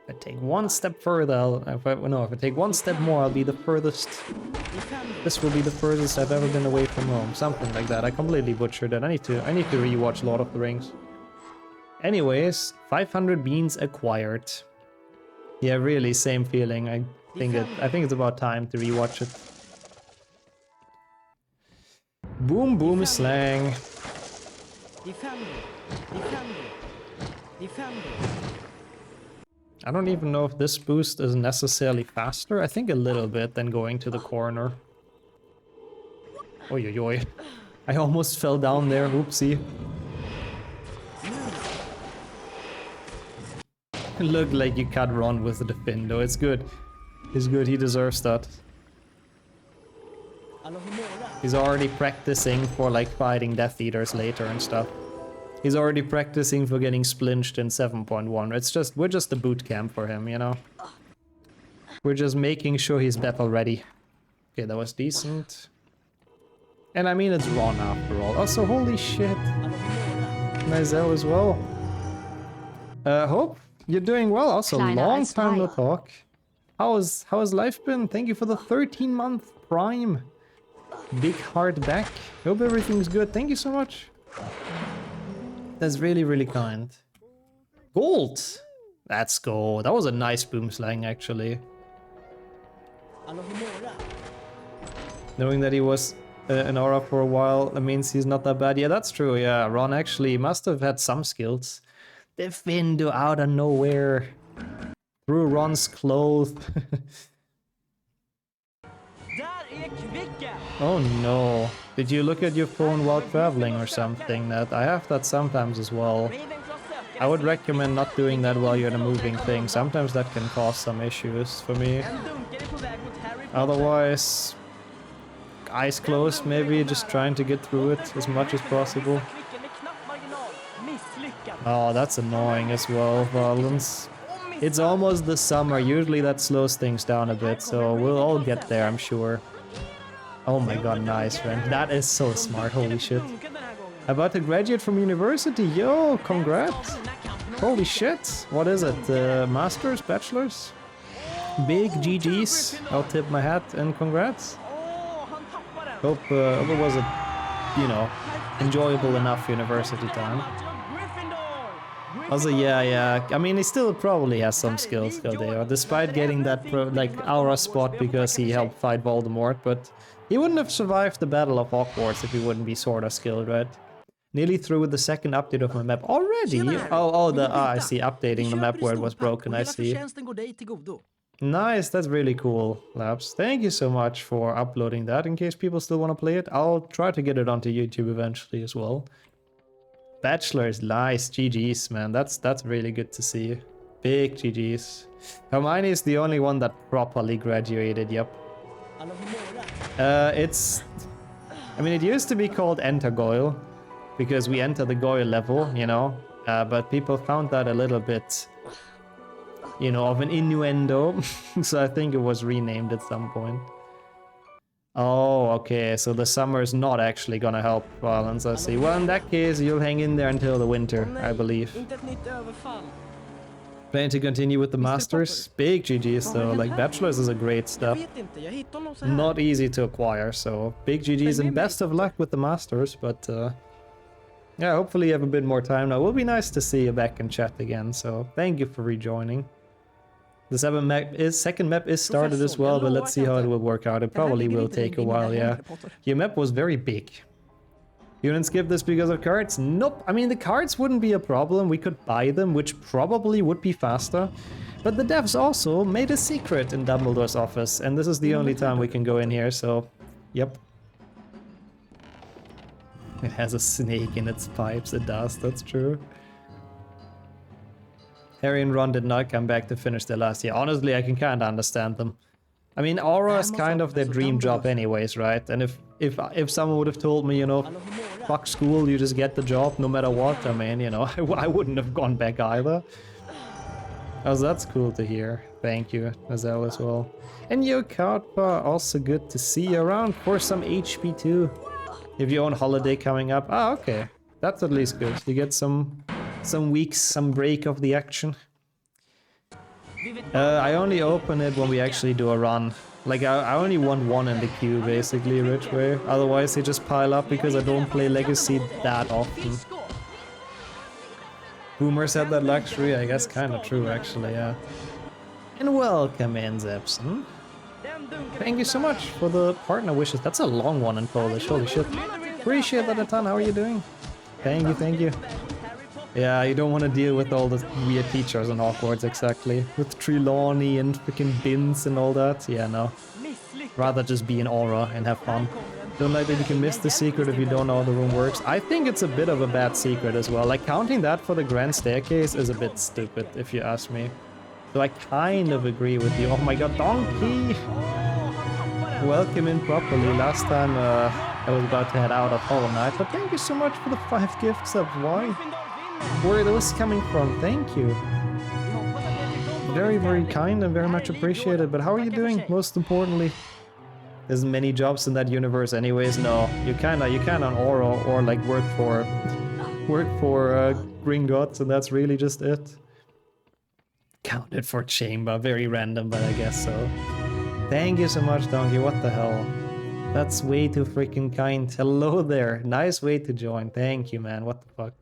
If I take one step further, if I take one step more, I'll be the furthest. This will be the furthest I've ever been away from home. Something like that. I completely butchered it. I need to rewatch Lord of the Rings. Anyways, 500 beans acquired. Yeah, really, same feeling. I think it's about time to rewatch it. Boom boom slang. I don't even know if this boost is necessarily faster. I think a little bit than going to the corner. Oi, oi, oi. I almost fell down there. Oopsie. Looked like you can't run with the Defindo. It's good. It's good. He deserves that. He's already practicing for like fighting Death Eaters later and stuff. He's already practicing for getting splinched in 7.1. We're just a boot camp for him, you know. We're just making sure he's battle ready. Okay, that was decent. And I mean, it's Ron after all. Also, holy shit. Nizel as well. Hope you're doing well. Also, Kleiner long als time no Weiler. talk. How's life been? Thank you for the 13-month Prime. Big heart back. Hope everything's good. Thank you so much. That's really, really kind. Gold! Let's go. That was a nice boom slang, actually. Knowing that he was an aura for a while, that means he's not that bad. Yeah, that's true. Yeah, Ron actually must have had some skills. Defendo out of nowhere. Through Ron's clothes. Oh no. Did you look at your phone while traveling or something? That I have that sometimes as well. I would recommend not doing that while you're in a moving thing. Sometimes that can cause some issues for me. Otherwise, eyes closed, maybe just trying to get through it as much as possible. Oh, that's annoying as well, Violence. It's almost the summer, usually that slows things down a bit, so we'll all get there, I'm sure. Oh my god, nice, friend. That is so smart, holy shit. About to graduate from university, yo, congrats. Holy shit, what is it, masters, bachelors? Big GG's, I'll tip my hat and congrats. Hope it was a, you know, enjoyable enough university time. Also, yeah, I mean, he still probably has some skills, Galdeo, despite getting that, aura spot because he helped fight Voldemort, but he wouldn't have survived the Battle of Hogwarts if he wouldn't be sorta skilled, right? Nearly through with the second update of my map already? I see, updating the map where it was broken, I see. Nice, that's really cool, Labs. Thank you so much for uploading that, in case people still want to play it. I'll try to get it onto YouTube eventually as well. Bachelor's, nice, GG's, man, that's really good to see. Big GG's. Hermione is the only one that properly graduated, yep. I mean, it used to be called Enter Goyle, because we enter the Goyle level, you know, but people found that a little bit, you know, of an innuendo, so I think it was renamed at some point. Oh, okay, so the summer is not actually gonna help Violence, I see. Well, in that case, you'll hang in there until the winter, I believe. Planning to continue with the Masters? Big GG's though, like Bachelors is a great step. Not easy to acquire, so big GG's and best of luck with the Masters, but yeah, hopefully you have a bit more time now. It will be nice to see you back in chat again, so thank you for rejoining. The second map is started as well, but let's see how it will work out. It probably will take a while, yeah. Your map was very big. You didn't skip this because of cards? Nope. I mean, the cards wouldn't be a problem. We could buy them, which probably would be faster. But the devs also made a secret in Dumbledore's office, and this is the only time we can go in here, so yep. It has a snake in its pipes, it does, that's true. Harry and Ron did not come back to finish their last year. Honestly, I can kind of understand them. I mean, Aura is kind of their dream job anyways, right? And if someone would have told me, you know, fuck school, you just get the job no matter what, I mean, you know, I wouldn't have gone back either. Oh, that's cool to hear. Thank you, Nazel, as well. And yo, Kartpa, also good to see you around for some HP too. If you own holiday coming up. Ah, okay. That's at least good. You get some weeks, some break of the action. I only open it when we actually do a run. Like, I only want one in the queue, basically, Ridgeway. Otherwise, they just pile up because I don't play Legacy that often. Boomers had that luxury, I guess kind of true, actually, yeah. And welcome in, Zepson. Thank you so much for the partner wishes. That's a long one in Polish, holy shit. Appreciate that a ton, how are you doing? Thank you, thank you. Yeah, you don't want to deal with all the weird teachers in Hogwarts, exactly. With Trelawney and freaking Bins and all that. Yeah, no. Rather just be an aura and have fun. Don't like that you can miss the secret if you don't know how the room works. I think it's a bit of a bad secret as well. Like, counting that for the grand staircase is a bit stupid, if you ask me. So I kind of agree with you. Oh my god, Donkey! Welcome in properly. Last time I was about to head out of Hollow Knight, but thank you so much for the 5 gift subs. Why? Where are those coming from? Thank you. Very, very kind and very much appreciated. But how are you doing, most importantly? There's many jobs in that universe anyways. No, you kinda or like work for Gringotts, and that's really just it. Counted for chamber, very random, but I guess so. Thank you so much, Donkey, what the hell? That's way too freaking kind. Hello there, nice way to join. Thank you, man, what the fuck?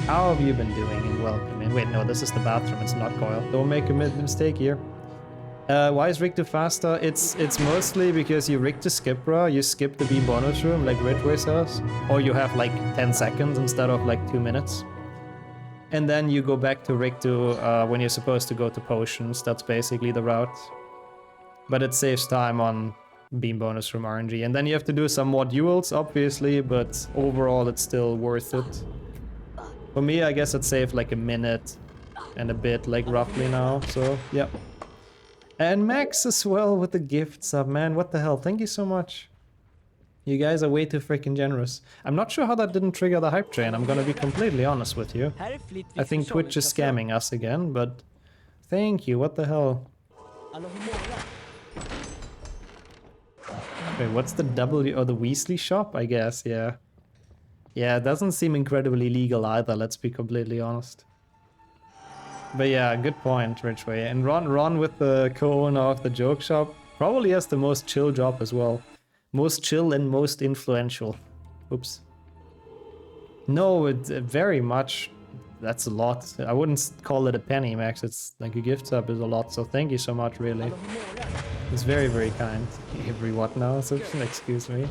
How have you been doing, and welcome in. Wait, no, this is the bathroom, it's not Coil. Don't make a mistake here. Why is Rick faster? It's mostly because you Rictuskipra, you skip the B bonus room like Ridgeway says, or you have like 10 seconds instead of like 2 minutes. And then you go back to Rictu when you're supposed to go to potions. That's basically the route. But it saves time on beam bonus room RNG. And then you have to do some more duels, obviously, but overall it's still worth it. For me, I guess it saved like a minute and a bit, like roughly now, so yeah. And Max as well with the gift sub, man, what the hell, thank you so much. You guys are way too freaking generous. I'm not sure how that didn't trigger the hype train, I'm gonna be completely honest with you. I think Twitch is scamming us again, but thank you, what the hell. Wait, what's the W, or the Weasley shop, I guess, yeah. Yeah, it doesn't seem incredibly legal either, let's be completely honest. But yeah, good point, Ridgeway. And Ron with the co-owner of the joke shop probably has the most chill job as well. Most chill and most influential. Oops. No, it very much. That's a lot. I wouldn't call it a penny, Max. It's like a gift sub is a lot. So thank you so much, really. It's very, very kind. Every what now? So excuse me.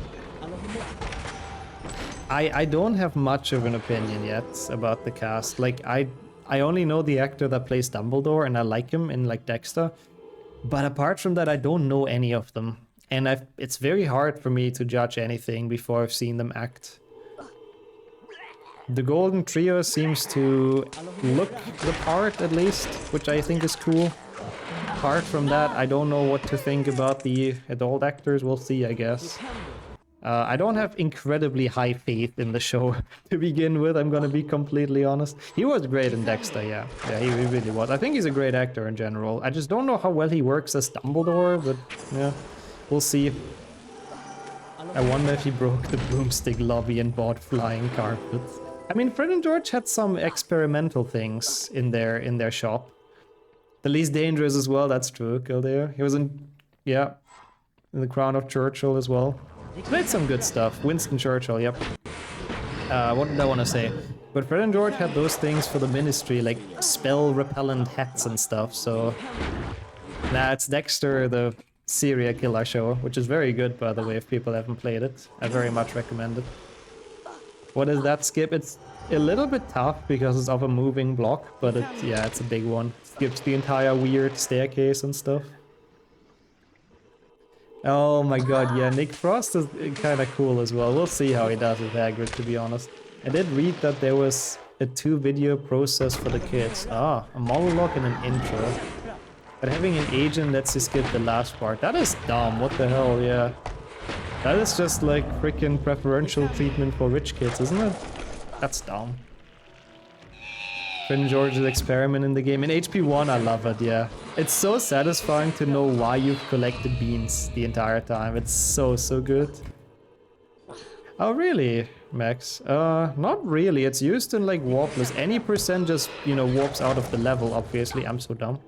I don't have much of an opinion yet about the cast. Like I only know the actor that plays Dumbledore, and I like him in like Dexter. But apart from that, I don't know any of them. And it's very hard for me to judge anything before I've seen them act. The Golden Trio seems to look the part, at least, which I think is cool. Apart from that, I don't know what to think about the adult actors. We'll see, I guess. I don't have incredibly high faith in the show to begin with, I'm gonna be completely honest. He was great in Dexter, yeah. Yeah, he really was. I think he's a great actor in general. I just don't know how well he works as Dumbledore, but yeah, we'll see. I wonder if he broke the broomstick lobby and bought flying carpets. I mean, Fred and George had some experimental things in their shop. The least dangerous as well, that's true, Kildare. He was in, yeah, in the Crown of Churchill as well. Made some good stuff. Winston Churchill, yep. What did I want to say? But Fred and George had those things for the Ministry, like spell-repellent hats and stuff, so... Nah, it's Dexter, the serial killer show, which is very good, by the way, if people haven't played it. I very much recommend it. What is that, Skip? It's a little bit tough because it's of a moving block, but yeah, it's a big one. It skips the entire weird staircase and stuff. Oh my god, yeah, Nick Frost is kinda cool as well. We'll see how he does with Hagrid, to be honest. I did read that there was a 2-video process for the kids. Ah, a monologue and an intro. But having an agent lets you skip the last part. That is dumb, what the hell, yeah. That is just like freaking preferential treatment for rich kids, isn't it? That's dumb. Fred George's experiment in the game. In HP1 I love it, yeah. It's so satisfying to know why you've collected beans the entire time. It's so good. Oh really, Max? Not really. It's used in like Warpless. Any percent just, you know, warps out of the level, obviously. I'm so dumb.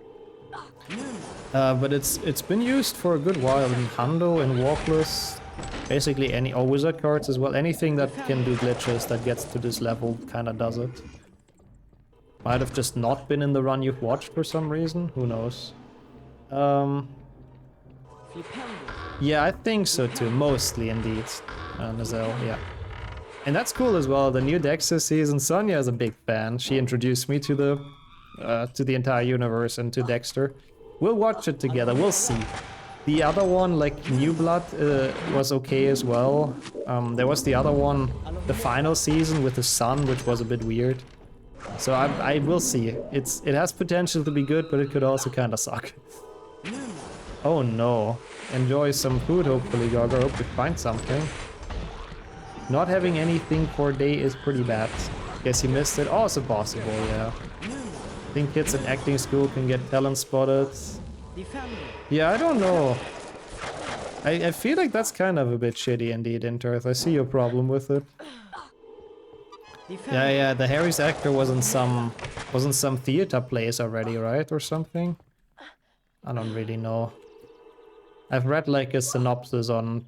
But it's been used for a good while in Hundo and Warpless. Basically any, or wizard cards as well. Anything that can do glitches that gets to this level kinda does it. Might have just not been in the run you've watched for some reason, who knows. Yeah, I think so too, mostly indeed. Nazelle, yeah. And that's cool as well, the new Dexter season, Sonia is a big fan. She introduced me to the entire universe and to Dexter. We'll watch it together, we'll see. The other one, like New Blood, was okay as well. There was the other one, the final season with the sun, which was a bit weird. So I will see. It has potential to be good, but it could also kinda suck. Oh no. Enjoy some food, hopefully, Gaga. Hope you find something. Not having anything for a day is pretty bad. Guess you missed it. Also possible, yeah. I think kids in acting school can get talent spotted. Yeah, I don't know. I feel like that's kind of a bit shitty indeed, Interth. I see your problem with it. Yeah, the Harry's actor was in some theater plays already, right? Or something? I don't really know. I've read like a synopsis on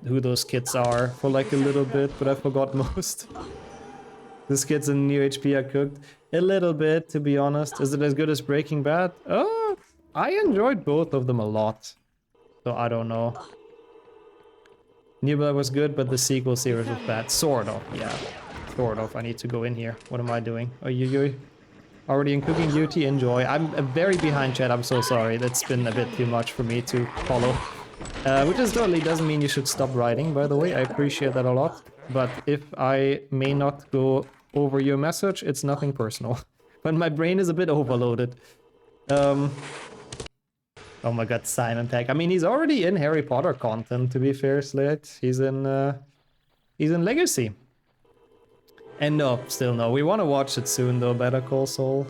who those kids are for like a little bit, but I forgot most. The skits in New HP are cooked. A little bit, to be honest. Is it as good as Breaking Bad? Oh, I enjoyed both of them a lot. So I don't know. New Blood was good, but the sequel series was bad. Sort of, yeah. Sort of. I need to go in here. What am I doing? Oh, you already in cooking duty? Enjoy. I'm very behind, chat. I'm so sorry. That's been a bit too much for me to follow. Which is totally doesn't mean you should stop writing, by the way. I appreciate that a lot. But if I may not go over your message, it's nothing personal. But my brain is a bit overloaded. Oh my god, Simon Peck. I mean, he's already in Harry Potter content, to be fair, Slate. He's in Legacy. And no, still no. We want to watch it soon, though, Better Call Saul.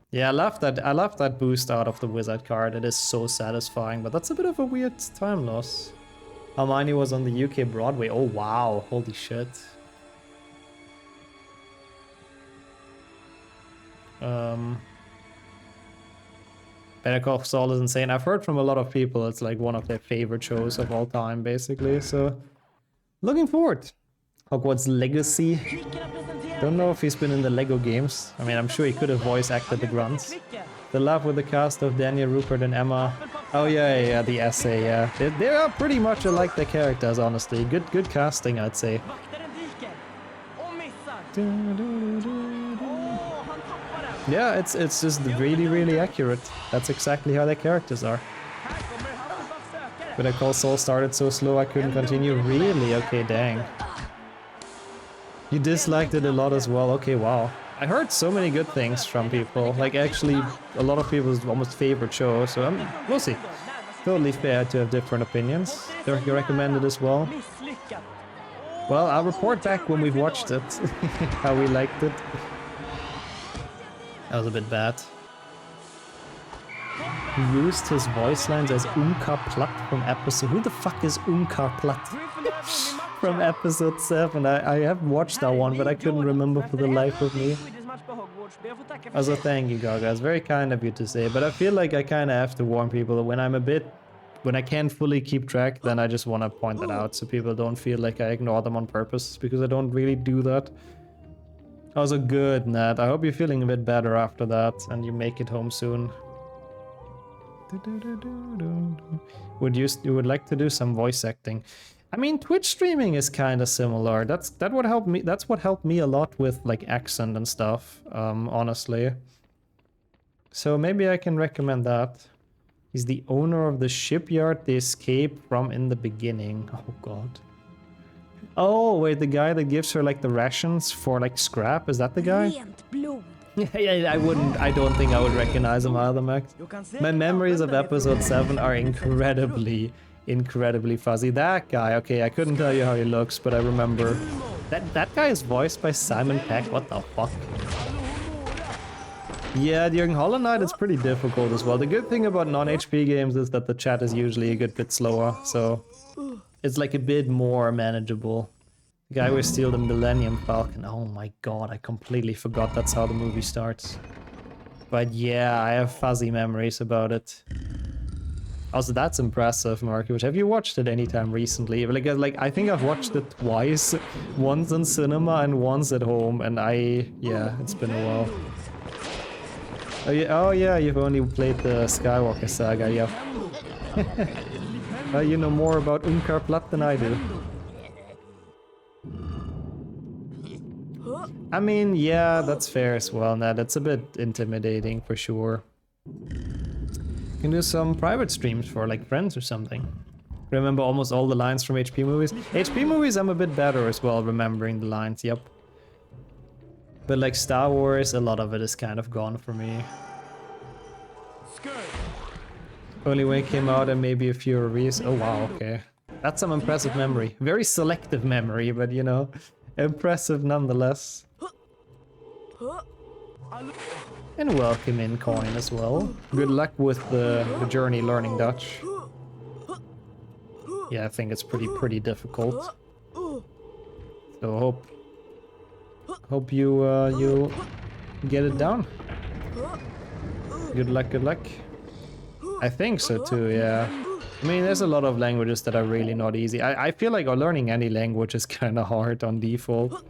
Yeah, I love that boost out of the wizard card. It is so satisfying, but that's a bit of a weird time loss. Hermione was on the UK Broadway. Oh wow, holy shit. Better Call Saul is insane. I've heard from a lot of people it's like one of their favorite shows of all time, basically. So, looking forward. Hogwarts Legacy. Don't know if he's been in the Lego games. I mean, I'm sure he could have voice acted the grunts. The love with the cast of Daniel, Rupert, and Emma. Oh yeah, the essay. Yeah, they are pretty much alike their characters, honestly. Good casting, I'd say. Yeah, it's just really accurate. That's exactly how their characters are. Better Call Saul started so slow I couldn't continue. Really? Okay, dang. You disliked it a lot as well. Okay, wow. I heard so many good things from people. Like, actually, a lot of people's almost favorite show. So we'll see. Totally fair to have different opinions. They're recommended as well. Well, I'll report back when we've watched it. How we liked it. That was a bit bad. He used his voice lines as Unkar Platt from episode... Who the fuck is Unkar Platt? From episode 7. I haven't watched that one, but I couldn't remember for the life of me. Also, thank you, Gaga. It's very kind of you to say, but I feel like I kind of have to warn people that when I can't fully keep track, then I just want to point that out so people don't feel like I ignore them on purpose, because I don't really do that. Also, good, Nat. I hope you're feeling a bit better after that and you make it home soon. You would like to do some voice acting? I mean, Twitch streaming is kind of similar. That's what helped me. That's what helped me a lot with like accent and stuff. Honestly. So maybe I can recommend that. He's the owner of the shipyard they escaped from in the beginning. Oh god. Oh wait, the guy that gives her like the rations for like scrap. Is that the guy? Yeah, I don't think I would recognize him either, Max. My memories of episode 7 are incredibly fuzzy. That guy, okay, I couldn't tell you how he looks, but I remember. That guy is voiced by Simon Peck, what the fuck? Yeah, during Hollow Knight it's pretty difficult as well. The good thing about non-HP games is that the chat is usually a good bit slower, so it's like a bit more manageable. The guy will steal the Millennium Falcon. Oh my god, I completely forgot that's how the movie starts. But yeah, I have fuzzy memories about it. Also, that's impressive, Marcus. Have you watched it anytime recently? Like I think I've watched it twice. Once in cinema and once at home, and yeah, it's been a while. Oh yeah, you've only played the Skywalker saga, yeah. You know more about Unkar Platt than I do. I mean, yeah, that's fair as well, Ned. It's a bit intimidating for sure. You can do some private streams for like friends or something. Remember almost all the lines from HP movies? HP movies I'm a bit better as well, remembering the lines, yep. But like Star Wars, a lot of it is kind of gone for me. Only when it came out and maybe a few reviews. Oh wow, okay. That's some impressive memory. Very selective memory, but you know, impressive nonetheless. And welcome in, Coin, as well. Good luck with the journey learning Dutch. Yeah, I think it's pretty difficult. So hope you get it down. Good luck, good luck. I think so too, yeah. I mean, there's a lot of languages that are really not easy. I feel like learning any language is kind of hard on default.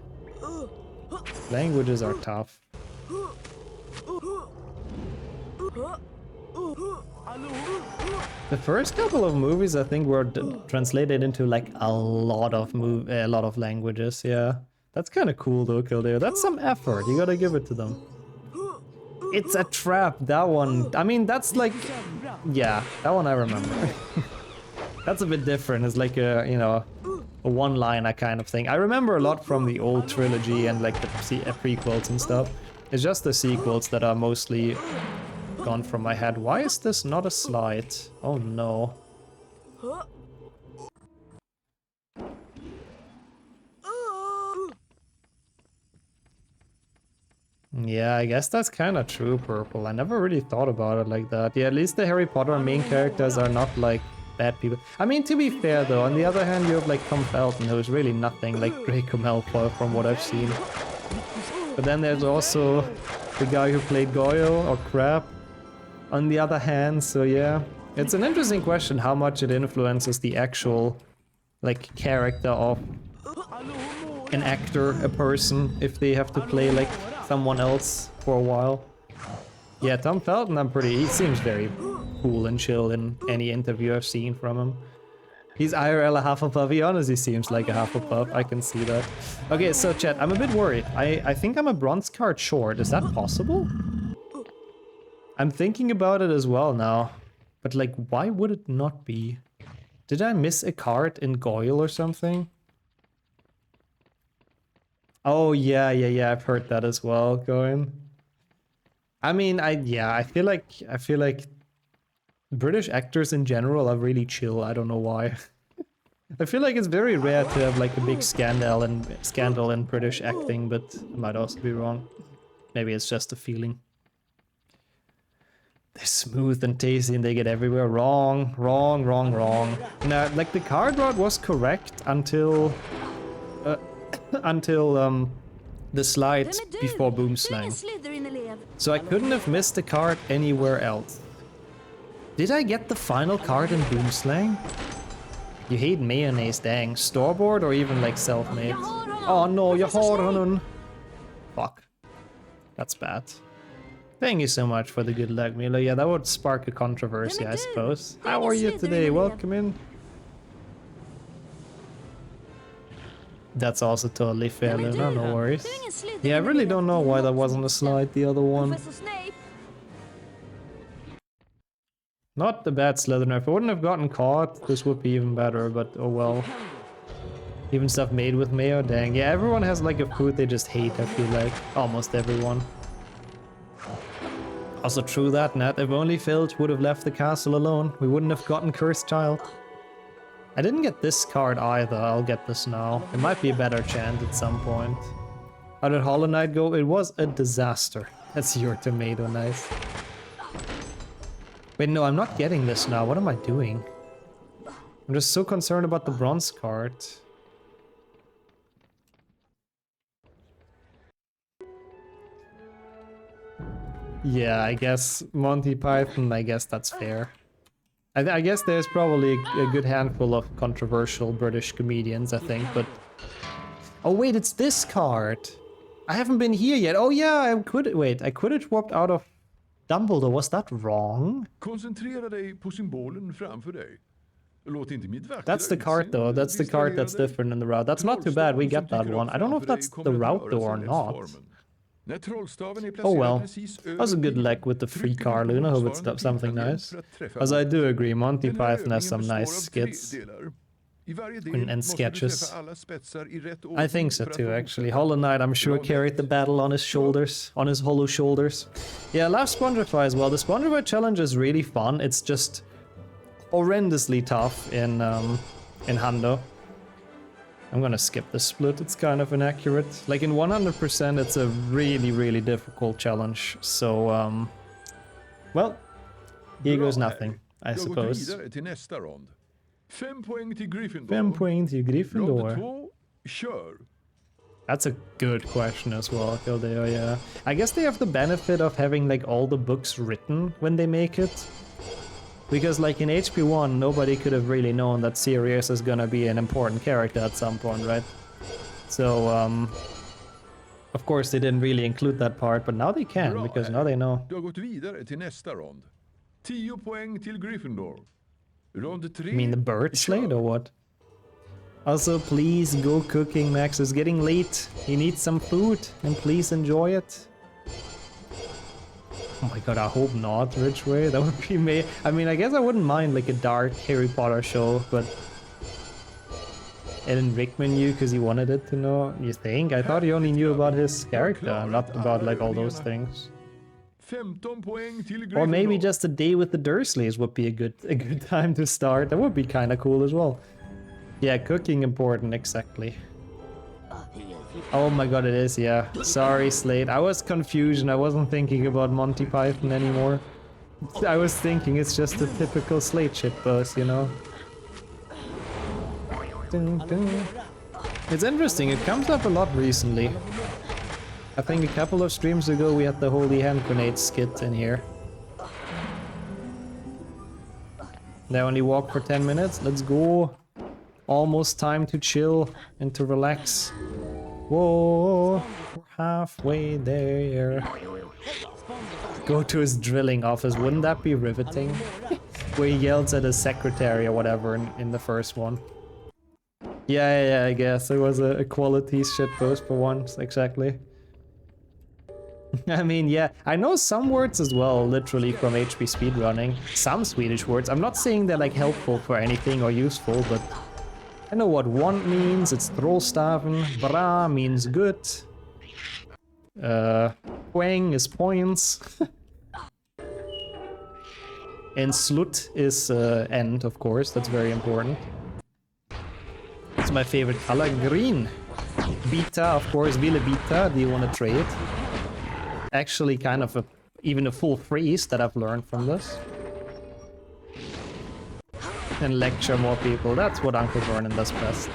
Languages are tough. The first couple of movies, I think, were translated into like a lot of languages. Yeah, that's kind of cool though, Kildare. That's some effort. You gotta give it to them. It's a trap. That one. I mean, that's like, yeah, that one I remember. That's a bit different. It's like a, you know, a one-liner kind of thing. I remember a lot from the old trilogy and like the prequels and stuff. It's just the sequels that are mostly gone from my head. Why is this not a slide? Oh no. Yeah, I guess that's kind of true, Purple. I never really thought about it like that. Yeah, at least the Harry Potter main characters are not like bad people. I mean, to be fair though, on the other hand, you have like Tom Felton, who's really nothing like Draco Malfoy from what I've seen. But then there's also the guy who played Goyle or Crab on the other hand, so yeah. It's an interesting question how much it influences the actual like character of an actor, a person, if they have to play like someone else for a while. Yeah, Tom Felton, he seems very cool and chill in any interview I've seen from him. He's IRL a Hufflepuff. He honestly seems like a Hufflepuff. I can see that. Okay, so chat, I'm a bit worried. I think I'm a bronze card short. Is that possible? I'm thinking about it as well now. But like, why would it not be? Did I miss a card in Goyle or something? Oh yeah, I've heard that as well, going. I mean, I feel like British actors in general are really chill. I don't know why. I feel like it's very rare to have like a big scandal in British acting, but I might also be wrong. Maybe it's just a feeling. They're smooth and tasty and they get everywhere. Wrong. Now, like the card rod was correct until the slides before Boomslang. So I couldn't have missed the card anywhere else. Did I get the final card in Boomslang? You hate mayonnaise, dang. Store-bought or even like self-made? Oh no, jag har honom. Fuck. That's bad. Thank you so much for the good luck, Milo. Yeah, that would spark a controversy, I suppose. How are you today? Welcome in. That's also totally fair, Luna, no worries. Yeah, I really don't know why that wasn't a slide, the other one. Not the bad Slytherin. If I wouldn't have gotten caught, this would be even better, but oh well. Even stuff made with mayo, dang. Yeah, everyone has like a food they just hate, I feel like. Almost everyone. Also true that, Nat. If only Filch would have left the castle alone, we wouldn't have gotten Cursed Child. I didn't get this card either, I'll get this now. It might be a better chance at some point. How did Hollow Knight go? It was a disaster. That's your tomato, nice. Wait, no, I'm not getting this now. What am I doing? I'm just so concerned about the bronze card. Yeah, I guess Monty Python, I guess that's fair. I guess there's probably a good handful of controversial British comedians, I think, but... Oh wait, it's this card! I haven't been here yet. Oh yeah, I could... Wait, I could have swapped out of Dumbledore. Was that wrong? Koncentrera dig på symbolen framför dig. Låt inte mitt vackra That's the card though. That's the card that's different in the route. That's not too bad. We get that one. I don't know if that's the route though or not. Oh well. That was a good luck with the free card, Luna. Hope it's something nice. As I do agree, Monty Python has some nice skits and sketches. I think so too, actually. Hollow Knight, I'm sure, carried the battle on his shoulders, on his hollow shoulders. Yeah, love Spongify as well. The Spongify challenge is really fun. It's just horrendously tough in Hundo. I'm gonna skip the split, it's kind of inaccurate. Like in 100% it's a really, really difficult challenge. So, well, here goes nothing, I suppose. 5 poäng till Gryffindor. 5 poäng till Rond Gryffindor. 2, kör. That's a good question as well, Kildare, yeah. I guess they have the benefit of having like all the books written when they make it. Because like in HP1, nobody could have really known that Sirius is gonna be an important character at some point, right? So, of course they didn't really include that part, but now they can, Bra, because now they know. Du har gått vidare till nästa rond. 10 poäng till Gryffindor. Rond 3, You mean the bird slate kör. or what? Also, please go cooking, Max. It's getting late. He needs some food, and please enjoy it. Oh my god, I hope not, Ridgeway. That would be me. I mean, I guess I wouldn't mind like a dark Harry Potter show, but Alan Rickman knew because he wanted it to know. You think? I thought he only knew about his character, not about like all those things. 15 poäng till Gryffindor. Or maybe just a day with the Dursleys would be a good time to start. That would be kind of cool as well. Yeah, cooking important, exactly. Oh my god, it is, yeah. Sorry, Slade. I was confused and I wasn't thinking about Monty Python anymore. I was thinking it's just a typical Slade ship boss, you know? Dun, dun. It's interesting, it comes up a lot recently. I think a couple of streams ago we had the Holy Hand Grenade skit in here. They only walk for 10 minutes, let's go. Almost time to chill and to relax. Whoa, we're halfway there. Go to his drilling office, wouldn't that be riveting? Where he yells at his secretary or whatever in the first one. Yeah, I guess it was a quality shitpost for once, exactly. I mean, yeah, I know some words as well, literally from HP speedrunning. Some Swedish words. I'm not saying they're like helpful for anything or useful, but I know what want means. It's trollstaven. Bra means good. Poäng is points. And slut is end, of course. That's very important. It's my favorite color, green. Beta, of course, Ville Beta. Do you want to trade? Actually, kind of even a full phrase that I've learned from this. And lecture more people. That's what Uncle Vernon does best.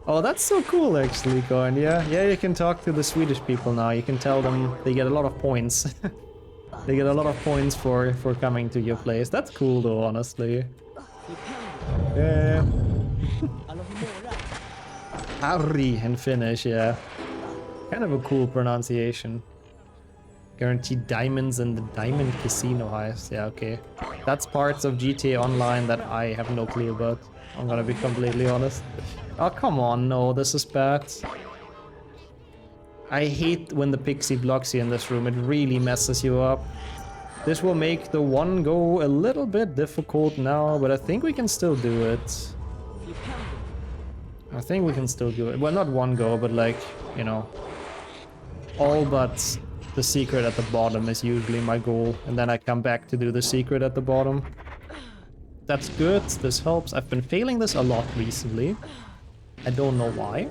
Oh, that's so cool, actually, Corn. Yeah, you can talk to the Swedish people now. You can tell them they get a lot of points. They get a lot of points for coming to your place. That's cool, though, honestly. Yeah. Harry in Finnish, yeah. Kind of a cool pronunciation. Guaranteed diamonds and the Diamond Casino heist. Yeah, okay. That's parts of GTA Online that I have no clue about. I'm gonna be completely honest. Oh, come on, no, this is bad. I hate when the pixie blocks you in this room. It really messes you up. This will make the one go a little bit difficult now, but I think we can still do it. I think we can still do it. Well, not one go, but like, you know, all but the secret at the bottom is usually my goal, and then I come back to do the secret at the bottom. That's good, this helps. I've been failing this a lot recently. I don't know why.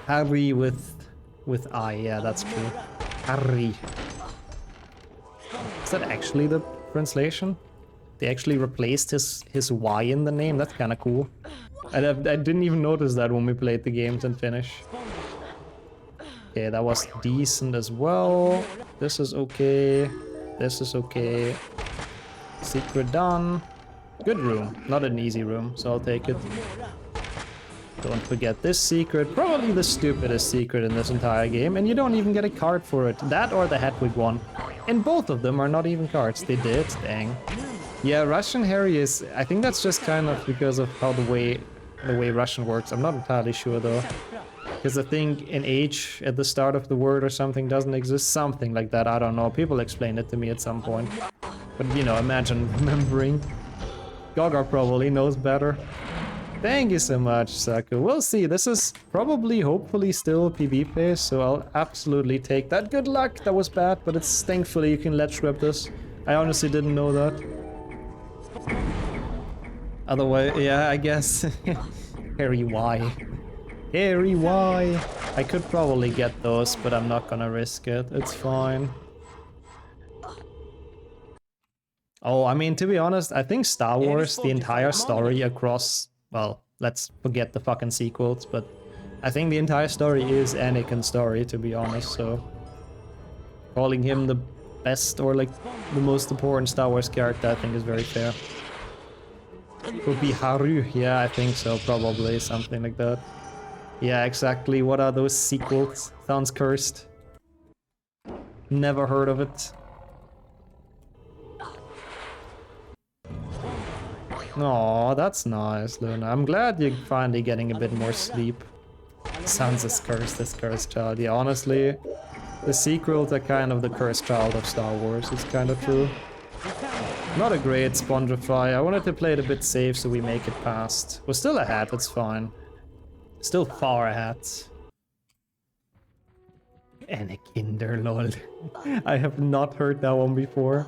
Harry with I, yeah, that's true. Harry. Is that actually the translation? They actually replaced his Y in the name, that's kinda cool. I didn't even notice that when we played the games in Finnish. Okay, that was decent as well. This is okay. This is okay. Secret done. Good room. Not an easy room, so I'll take it. Don't forget this secret. Probably the stupidest secret in this entire game, and you don't even get a card for it. That or the Hedwig one. And both of them are not even cards. They did, dang. Yeah, Russian Harry is... I think that's just kind of because of how the way Russian works. I'm not entirely sure though. Because I think an H at the start of the word or something doesn't exist. Something like that, I don't know. People explained it to me at some point. But, you know, imagine remembering. Gaga probably knows better. Thank you so much, Saku. We'll see. This is probably, hopefully, still PB pace, so I'll absolutely take that. Good luck. That was bad, but it's thankfully you can let's grab this. I honestly didn't know that. Otherwise, yeah, I guess. Harry Y. Harry Y. I could probably get those, but I'm not gonna risk it. It's fine. Oh, I mean, to be honest, I think Star Wars, the entire story across, well, let's forget the fucking sequels, but I think the entire story is Anakin's story, to be honest, so calling him the best or like the most important Star Wars character, I think is very fair. Could be Haru, yeah, I think so, probably, something like that. Yeah, exactly, what are those sequels? Sounds cursed. Never heard of it. Oh, that's nice, Luna. I'm glad you're finally getting a bit more sleep. Sounds as cursed child. Yeah, honestly, the sequels are kind of the cursed child of Star Wars. It's kind of true. Not a great Spongify. I wanted to play it a bit safe so we make it past. We're still ahead, that's fine. Still far ahead. Anakin der lol. I have not heard that one before.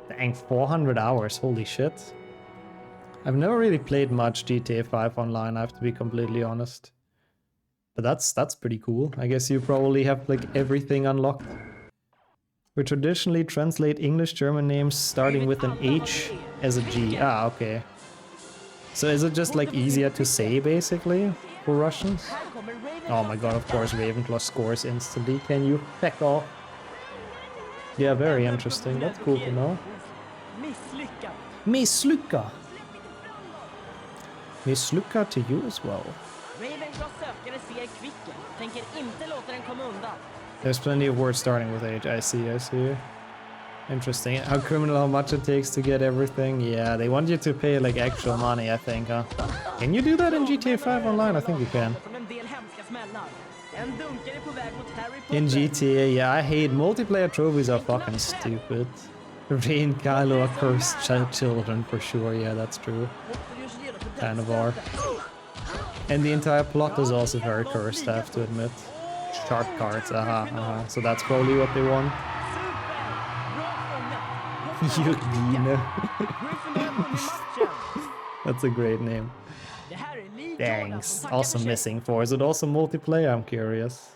Dang, 400 hours, holy shit. I've never really played much GTA 5 online, I have to be completely honest. But that's pretty cool. I guess you probably have like everything unlocked. We traditionally translate English German names starting with an H as a G. Ah, okay. So is it just like easier to say basically for Russians? Oh my god, of course Ravenclaw scores instantly. Can you feck off? Yeah, very interesting. That's cool to know. Misslycka. Misslycka to you as well. There's plenty of words starting with H. I see. Interesting. How criminal, how much it takes to get everything. Yeah, they want you to pay like actual money, I think, huh? Can you do that in GTA 5 online? I think you can. In GTA, yeah, I hate multiplayer trophies are fucking stupid. Rey and Kylo are cursed children for sure, yeah, that's true. Kind of are. And the entire plot is also very cursed, I have to admit. Shark cards, so that's probably what they want. Yugina. That's a great name. Thanks. Also missing 4. Is it also multiplayer? I'm curious.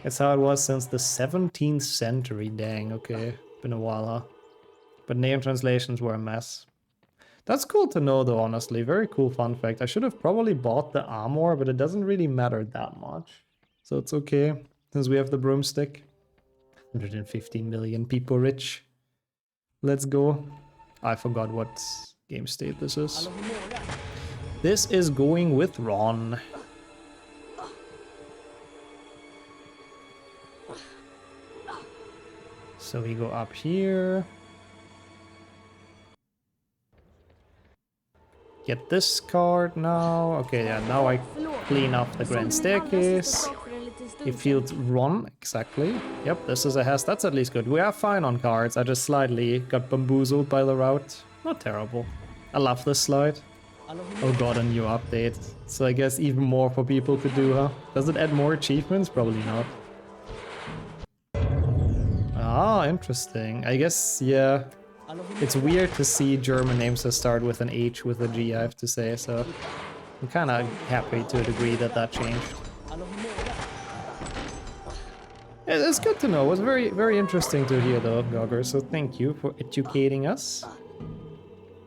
It's how it was since the 17th century. Dang, okay. Been a while, huh? But name translations were a mess. That's cool to know though, honestly. Very cool fun fact. I should have probably bought the armor, but it doesn't really matter that much. So it's okay, since we have the broomstick. 150 million people rich. Let's go. I forgot what game state this is. This is going with Ron. So we go up here. Get this card now. Okay, yeah, now I clean up the grand staircase. You feel Ron, exactly. Yep, this is a has. That's at least good. We are fine on cards. I just slightly got bamboozled by the route. Not terrible. I love this slide. Oh god, a new update. So I guess even more for people to do, huh? Does it add more achievements? Probably not. Ah, interesting. I guess, yeah. It's weird to see German names that start with an H with a G, I have to say, so I'm kind of happy to a degree that that changed. It's good to know. It was very, very interesting to hear though, Gogger, so thank you for educating us.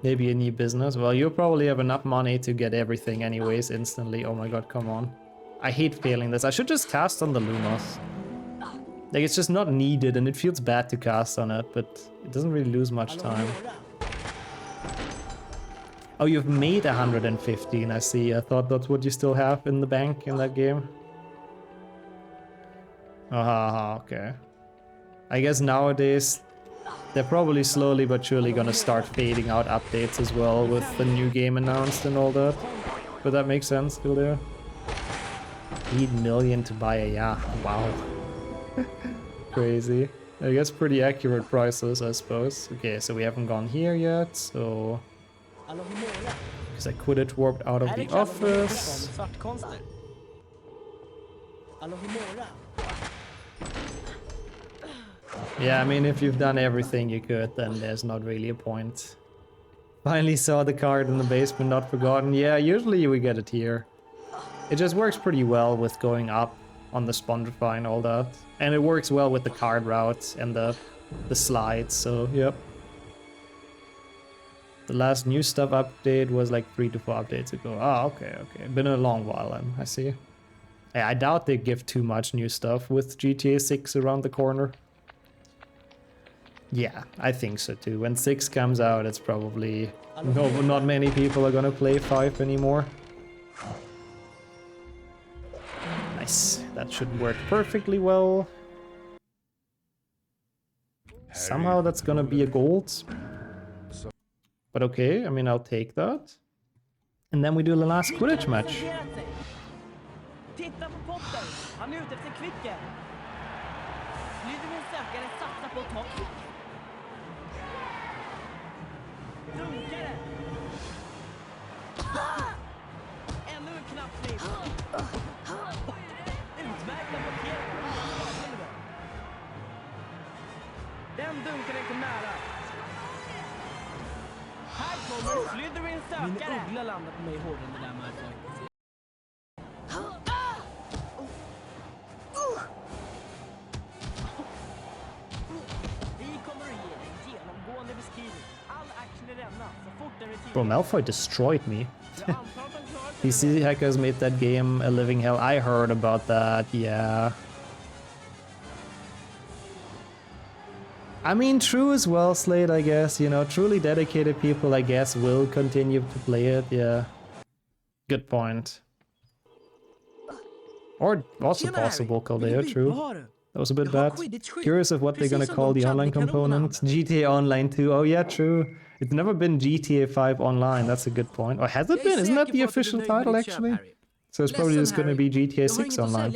Maybe a new business. Well, you'll probably have enough money to get everything anyways instantly. Oh my god, come on. I hate failing this. I should just cast on the Lumos. Like, it's just not needed and it feels bad to cast on it, but it doesn't really lose much time. Oh, you've made 115, I see. I thought that's what you still have in the bank in that game. Okay. I guess nowadays they're probably slowly but surely gonna start fading out updates as well with the new game announced and all that. But that makes sense, still there. 8 million to buy a yacht. Wow. Crazy. I guess pretty accurate prices, I suppose. Okay, so we haven't gone here yet, so... Because I Quidditch warped out of the office. Yeah, I mean, if you've done everything you could, then there's not really a point. Finally saw the card in the basement, not forgotten. Yeah, usually we get it here. It just works pretty well with going up on the Spongify and all that. And it works well with the card route and the the slides, so yep. The last new stuff update was like 3 to 4 updates ago. Ah, okay. Been a long while then, I see. Yeah, I doubt they give too much new stuff with GTA 6 around the corner. Yeah, I think so too. When 6 comes out, it's probably... No, not many people are gonna play 5 anymore. Nice. That should work perfectly well. Somehow that's gonna be a gold. But okay, I mean, I'll take that. And then we do the last Quidditch match. Titta på Potter! Han är ute efter kvicken! Slytherins sökare satsar på att ta kvick! Dunkare! Ännu en knapp snitt! Utmärkta markeringar! Den dunkaren kom nära! Här kommer Slytherins sökare! Min uggla landar på mig hårdare än det där Malfoy. Bro, Malfoy destroyed me. PC hackers made that game a living hell. I heard about that, yeah. I mean, true as well, Slade, I guess. You know, truly dedicated people, I guess, will continue to play it, yeah. Good point. Or also possible, Caldeo, true. That was a bit bad. Curious of what they're gonna call the online component. GTA Online 2. Oh yeah, true. It's never been GTA 5 Online. That's a good point. Or has it been? Isn't that the official title actually? So it's probably just gonna be GTA 6 Online.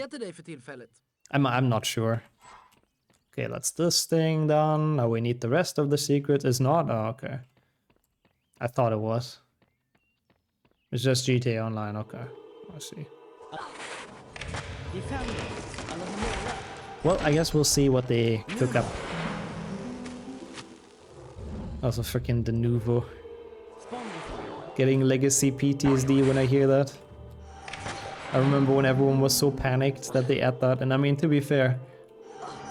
I'm not sure. Okay, that's this thing done. Now we need the rest of the secret. It's not? Oh, okay. I thought it was. It's just GTA Online. Okay. I see. Well, I guess we'll see what they cook up. Also freaking de nouveau. Getting legacy PTSD when I hear that. I remember when everyone was so panicked that they add that, and I mean, to be fair,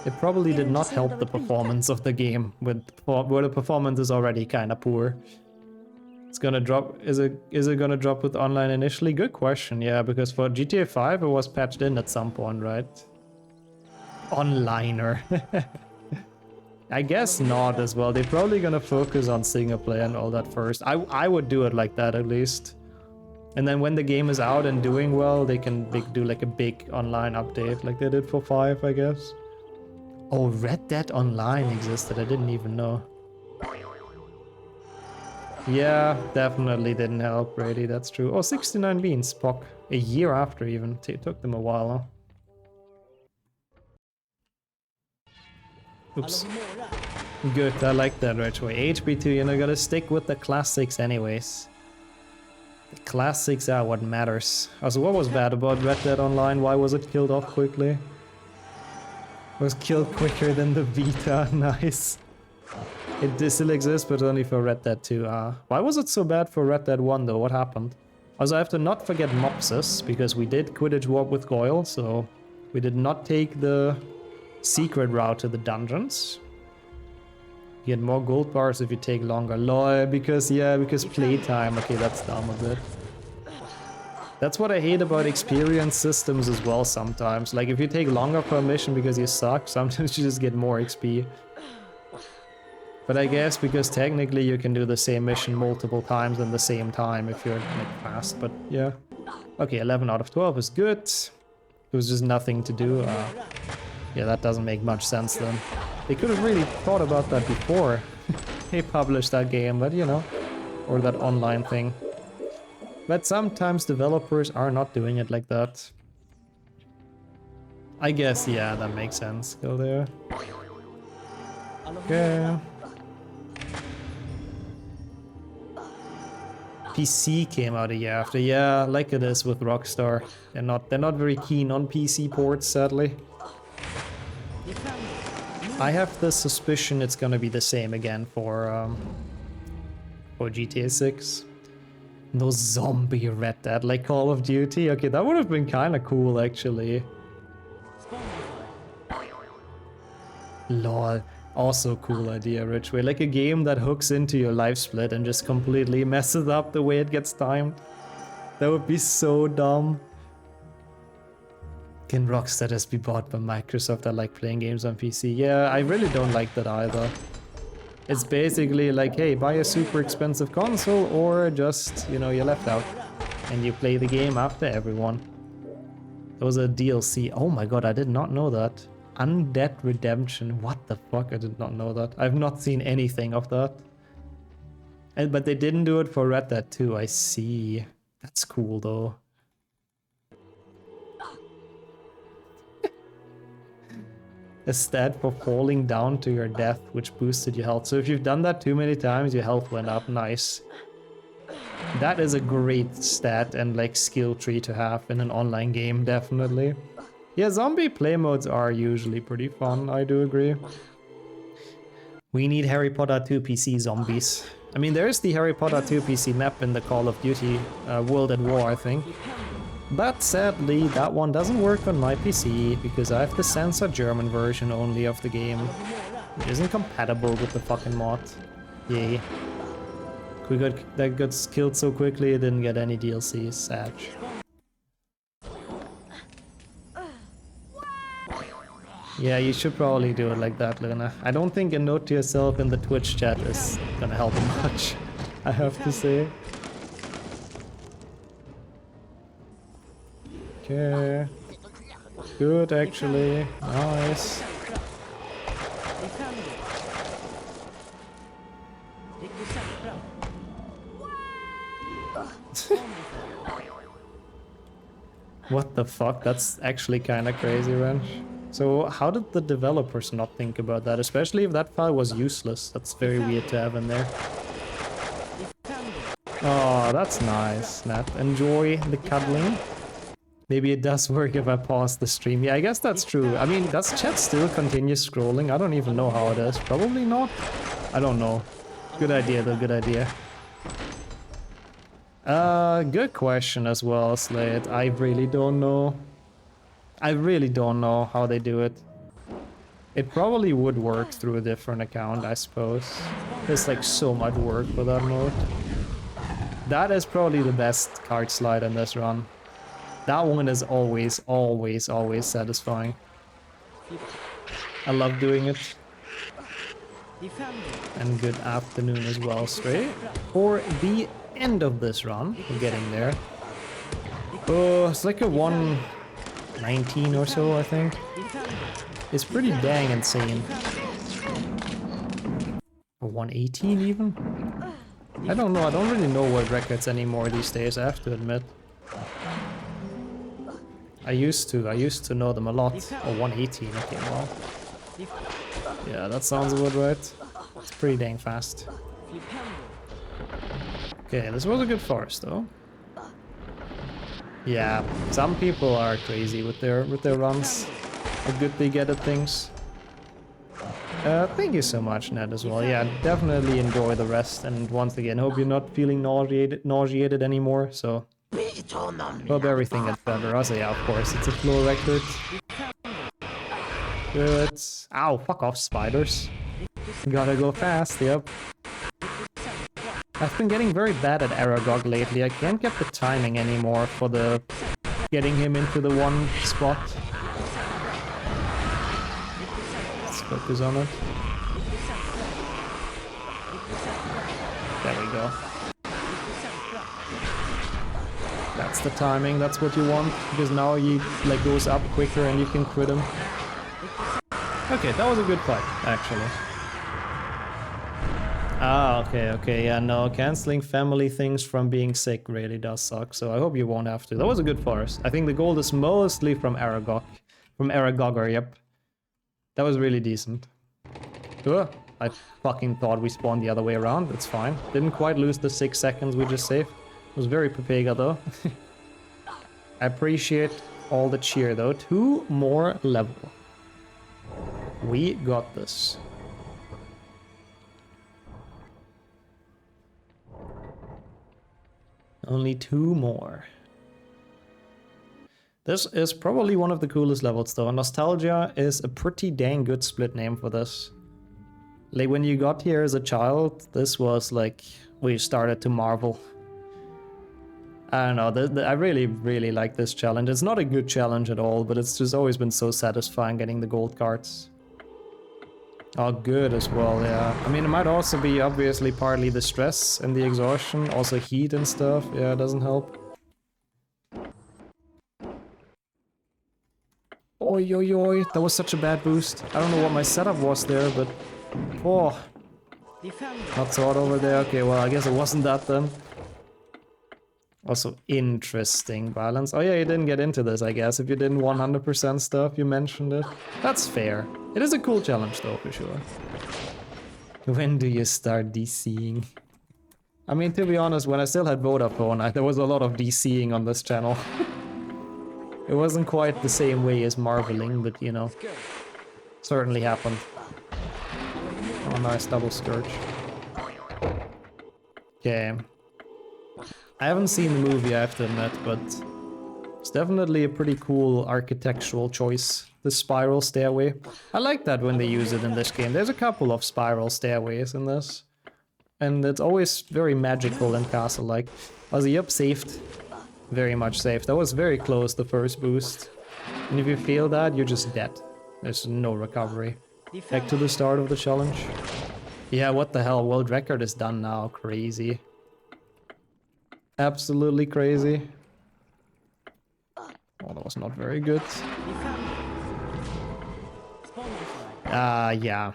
it probably did not help the performance of the game, where the performance is already kinda poor. It's gonna drop, is it gonna drop with online initially? Good question, yeah, because for GTA 5 it was patched in at some point, right? Onliner. I guess not as well. They're probably gonna focus on single player and all that first. I would do it like that at least. And then when the game is out and doing well, they can do like a big online update like they did for 5, I guess. Oh, Red Dead Online existed. I didn't even know. Yeah, definitely didn't help Brady, that's true. Oh, 69 beans, Spock. A year after even. It took them a while, huh? Oops. Good, I like that right away. HP2, you know, gotta stick with the classics anyways. The classics are what matters. Also, what was bad about Red Dead Online? Why was it killed off quickly? It was killed quicker than the beta, nice. It still exists, but only for Red Dead 2. Why was it so bad for Red Dead 1 though? What happened? Also, I have to not forget Mopsus, because we did Quidditch Warp with Goyle, so we did not take the secret route to the dungeons. You get more gold bars if you take longer. Lol, because playtime. Okay, that's dumb a bit. That's what I hate about experience systems as well sometimes. Like, if you take longer per mission because you suck, sometimes you just get more XP. But I guess because technically you can do the same mission multiple times in the same time if you're like fast, but yeah. Okay, 11 out of 12 is good. There was just nothing to do. Yeah, that doesn't make much sense then. They could have really thought about that before they published that game, but you know, or that online thing. But sometimes developers are not doing it like that. I guess, yeah, that makes sense. Go there. Okay. PC came out a year after. Yeah, like it is with Rockstar. They're not very keen on PC ports, sadly. I have the suspicion it's gonna be the same again for GTA 6. No zombie Red Dead like Call of Duty. Okay, that would have been kind of cool actually. Lol. Also cool idea, Ridgeway. Like a game that hooks into your life split and just completely messes up the way it gets timed. That would be so dumb. Can Rockstar just be bought by Microsoft? I like playing games on PC. Yeah, I really don't like that either. It's basically like, hey, buy a super expensive console or just, you know, you're left out. And you play the game after everyone. Those are DLC. Oh my god, I did not know that. Undead Redemption. What the fuck? I did not know that. I've not seen anything of that. But they didn't do it for Red Dead 2. I see. That's cool though. A stat for falling down to your death, which boosted your health. So if you've done that too many times, your health went up. Nice. That is a great stat and like skill tree to have in an online game, definitely. Yeah, zombie play modes are usually pretty fun, I do agree. We need Harry Potter 2 PC zombies. I mean, there is the Harry Potter 2 PC map in the Call of Duty World at War, I think. But sadly, that one doesn't work on my PC, because I have the censored German version only of the game, which isn't compatible with the fucking mod. Yay. That got killed so quickly, it didn't get any DLCs, sad. Yeah, you should probably do it like that, Luna. I don't think a note to yourself in the Twitch chat is gonna help much, I have to say. Okay. Good, actually. Nice. What the fuck? That's actually kinda crazy, Wrench. So how did the developers not think about that? Especially if that file was useless. That's very weird to have in there. Oh, that's nice, Nat. Enjoy the cuddling. Maybe it does work if I pause the stream. Yeah, I guess that's true. I mean, does chat still continue scrolling? I don't even know how it is. Probably not. I don't know. Good idea, though. Good idea. Good question as well, Slade. I really don't know. I really don't know how they do it. It probably would work through a different account, I suppose. There's like so much work for that mode. That is probably the best card slide in this run. That one is always, always, always satisfying. I love doing it. And good afternoon as well, Stray. For the end of this run, we're getting there. Oh, it's like a 119 or so, I think. It's pretty dang insane. Or 118 even? I don't know, I don't really know what records anymore these days, I have to admit. I used to know them a lot. Oh, 118, okay, well. Yeah, that sounds about right. It's pretty dang fast. Okay, this was a good forest though. Yeah, some people are crazy with their runs. How good they get at things. Thank you so much, Ned, as well. Yeah, definitely enjoy the rest, and once again, hope you're not feeling nauseated anymore, so... Hope everything gets better. Also, yeah, of course, it's a floor record. Good. Ow, fuck off, spiders. Gotta go fast, yep. I've been getting very bad at Aragog lately. I can't get the timing anymore for the... getting him into the one spot. Let's focus on it. There we go. That's the timing, that's what you want, because now he like goes up quicker and you can crit him. Okay, that was a good fight, actually. Ah, okay, yeah, no, cancelling family things from being sick really does suck, so I hope you won't have to. That was a good forest. I think the gold is mostly from Aragog. From Aragogger, yep. That was really decent. I fucking thought we spawned the other way around, that's fine. Didn't quite lose the 6 seconds we just saved. It was very Pepega though. I appreciate all the cheer though. 2 more level. We got this. Only 2 more. This is probably one of the coolest levels though. Nostalgia is a pretty dang good split name for this. Like when you got here as a child, this was like we started to marvel. I don't know, I really, really like this challenge. It's not a good challenge at all, but it's just always been so satisfying getting the gold cards. Oh, good as well, yeah. I mean, it might also be obviously partly the stress and the exhaustion, also heat and stuff. Yeah, it doesn't help. Oi, oi, oi, that was such a bad boost. I don't know what my setup was there, but... Oh, not sword over there. Okay, well, I guess it wasn't that then. Also, interesting balance. Oh yeah, you didn't get into this, I guess. If you didn't 100% stuff, you mentioned it. That's fair. It is a cool challenge though, for sure. When do you start DCing? I mean, to be honest, when I still had Vodafone, there was a lot of DCing on this channel. It wasn't quite the same way as marveling, but you know, certainly happened. Oh, nice double scourge. Okay. I haven't seen the movie, I have to admit, but it's definitely a pretty cool architectural choice. The spiral stairway. I like that when they use it in this game. There's a couple of spiral stairways in this. And it's always very magical and castle-like. Also, yep, saved. Very much saved. That was very close, the first boost. And if you fail that, you're just dead. There's no recovery. Back to the start of the challenge. Yeah, what the hell, world record is done now. Crazy. Absolutely crazy. Oh, that was not very good. Yeah.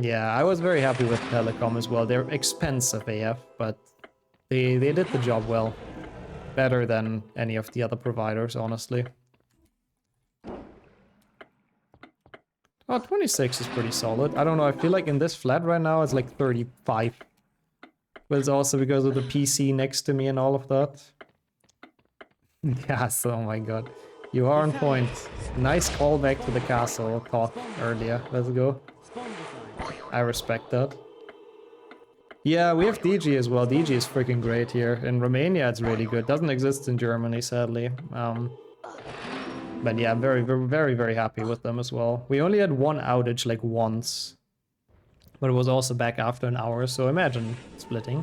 Yeah, I was very happy with Telecom as well. They're expensive AF, but they did the job well. Better than any of the other providers, honestly. Oh, 26 is pretty solid. I don't know, I feel like in this flat right now it's like 35. But it's also because of the PC next to me and all of that. Yes, oh my god. You are on point. Nice callback to the castle talk earlier. Let's go. I respect that. Yeah, we have DG as well. DG is freaking great here. In Romania it's really good. Doesn't exist in Germany, sadly. But yeah, I'm very happy with them as well. We only had one outage like once. But it was also back after an hour, so imagine splitting.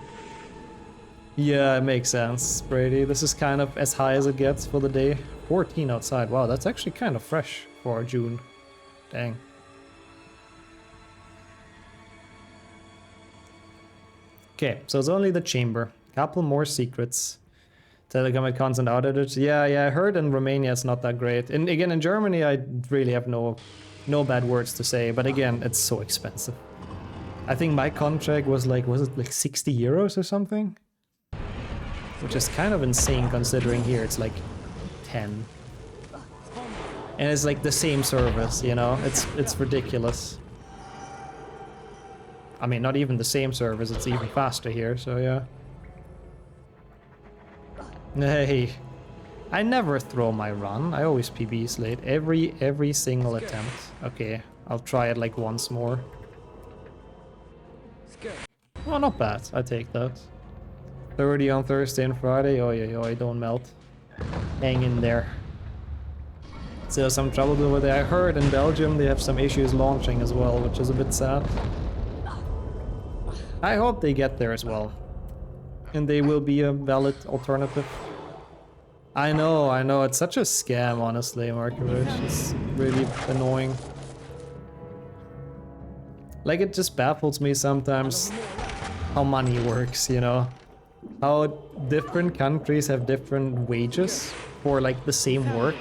Yeah, it makes sense, Brady. This is kind of as high as it gets for the day. 14 outside. Wow, that's actually kind of fresh for June. Dang. Okay, so it's only the chamber. Couple more secrets. Telecom at constant outage. Yeah, I heard in Romania it's not that great. And again, in Germany, I really have no bad words to say. But again, it's so expensive. I think my contract was it like 60 euros or something? Which is kind of insane considering here it's like 10. And it's like the same service, you know? It's ridiculous. I mean, not even the same service, it's even faster here, so yeah. Hey, I never throw my run. I always PB slate every single attempt. Okay, I'll try it like once more. Oh, not bad. I take that. 30 on Thursday and Friday. Oh, yeah, don't melt. Hang in there. So some trouble over there. I heard in Belgium they have some issues launching as well, which is a bit sad. I hope they get there as well. And they will be a valid alternative. I know. It's such a scam, honestly, Markovich. It's really annoying. Like, it just baffles me sometimes how money works, you know? How different countries have different wages for, like, the same work.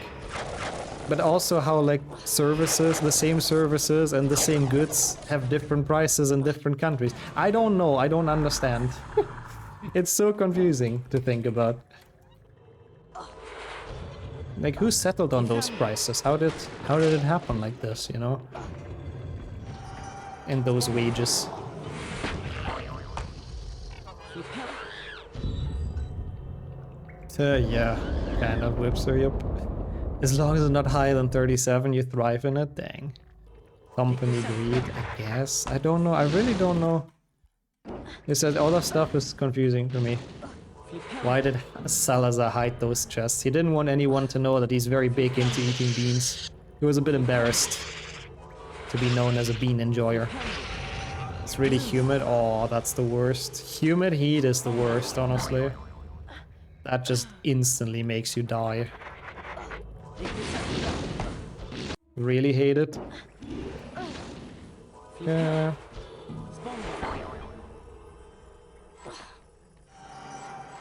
But also how, like, services, the same services and the same goods have different prices in different countries. I don't know, I don't understand. It's so confusing to think about. Like, who settled on those prices? How did it happen like this, you know? And those wages. Yeah, kind of whips her up. As long as it's not higher than 37, you thrive in it. Dang. Company greed, I guess. I don't know. I really don't know. It says all that stuff is confusing to me. Why did Salazar hide those chests? He didn't want anyone to know that he's very big into eating beans. He was a bit embarrassed to be known as a bean enjoyer. It's really humid. Oh, that's the worst. Humid heat is the worst, honestly. That just instantly makes you die. Really hate it. Yeah.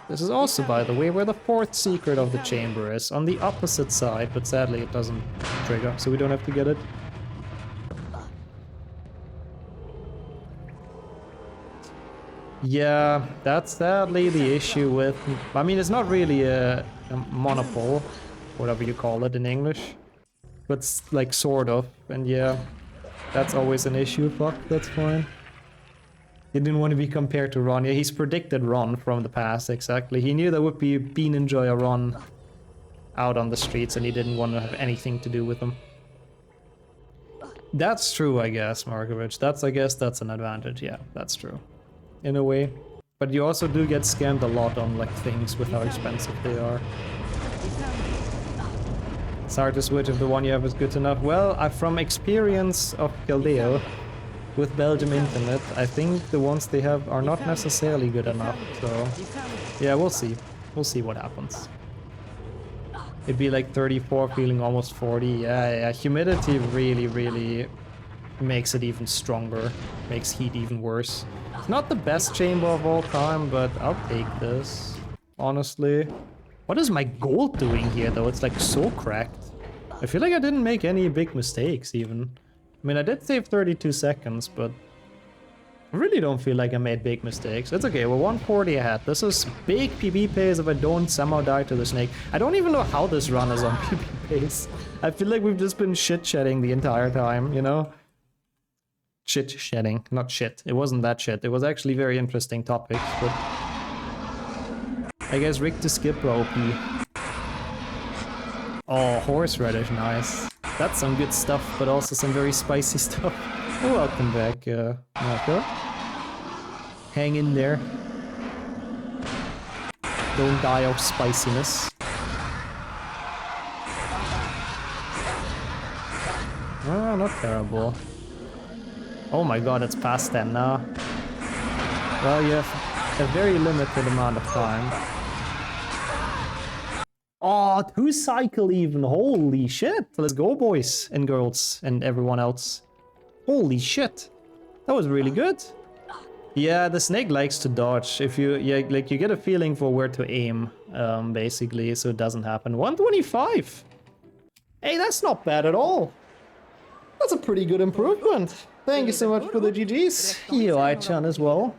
This is also, by the way, where the fourth secret of the chamber is. On the opposite side, but sadly it doesn't trigger, so we don't have to get it. Yeah, that's sadly the issue with... I mean, it's not really a monopole, whatever you call it in English. But like, sort of, and yeah, that's always an issue. Fuck, that's fine. He didn't want to be compared to Ron. Yeah, he's predicted Ron from the past, exactly. He knew there would be Bean Enjoyer Ron out on the streets and he didn't want to have anything to do with them. That's true, I guess, Markovich. I guess that's an advantage, yeah, that's true. In a way. But you also do get scammed a lot on like things with how expensive they are. It's hard to switch if the one you have is good enough. Well, from experience of Caldeo, with Belgium Internet, I think the ones they have are not necessarily good enough, so... Yeah, we'll see. We'll see what happens. It'd be like 34 feeling almost 40. Yeah, humidity really makes it even stronger. Makes heat even worse. It's not the best chamber of all time, but I'll take this. Honestly. What is my gold doing here, though? It's like so cracked. I feel like I didn't make any big mistakes, even. I mean, I did save 32 seconds, but I really don't feel like I made big mistakes. It's okay, we're 140 ahead. This is big PB pace if I don't somehow die to the snake. I don't even know how this run is on PB pace. I feel like we've just been shit-shedding the entire time, you know? Shit-shedding, not shit. It wasn't that shit. It was actually very interesting topics, but... I guess Rictuskipra OP. Oh, horseradish, nice. That's some good stuff, but also some very spicy stuff. Oh, welcome back, Marco. Hang in there. Don't die of spiciness. Ah, not terrible. Oh my god, it's past 10 now. Well, you have a very limited amount of time. Oh, 2 cycle even. Holy shit. Let's go, boys and girls and everyone else. Holy shit. That was really good. Yeah, the snake likes to dodge. If you, yeah, like you get a feeling for where to aim, basically, so it doesn't happen. 125. Hey, that's not bad at all. That's a pretty good improvement. Thank you so much for the GGs. You, Aichan, as well.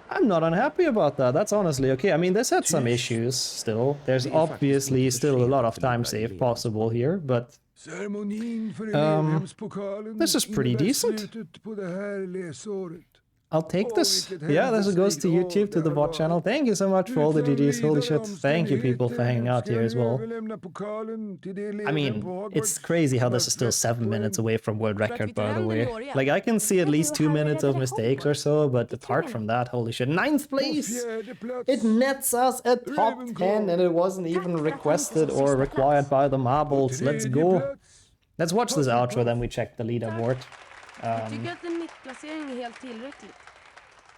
I'm not unhappy about that, that's honestly okay. I mean, this had some issues still. There's obviously still a lot of time save possible here, but... this is pretty decent. I'll take this. Yeah, this goes to YouTube, to the bot channel. Thank you so much for all the GGs. Holy shit. Thank you, people, for hanging out here as well. I mean, it's crazy how this is still 7 minutes away from world record, by the way. Like, I can see at least 2 minutes of mistakes or so, but apart from that, holy shit. 9th place! It nets us a top 10, and it wasn't even requested or required by the marbles. Let's go. Let's watch this outro, then we check the leaderboard.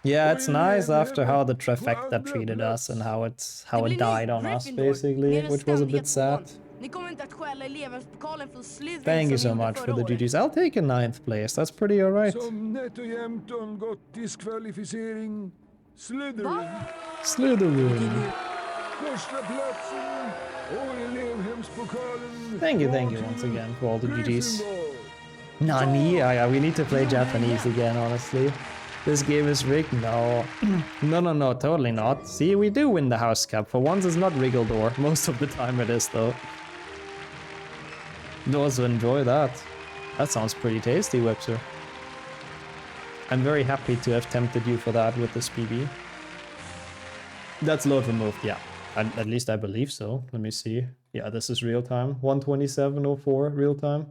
Yeah, it's nice after how the trifecta treated us and how it died on us, basically, which was a bit sad. Thank you so much for the GGs. I'll take a 9th place, that's pretty alright. Slytherin. Thank you once again for all the GGs. Nani? Yeah, we need to play Japanese again, honestly. This game is rigged? No. No, totally not. See, we do win the house cup. For once it's not Wriggledore. Most of the time it is, though. Also enjoy that. That sounds pretty tasty, Webster. I'm very happy to have tempted you for that with this PB. That's load removed, yeah. At least I believe so. Let me see. Yeah, this is real time. 127.04 real time.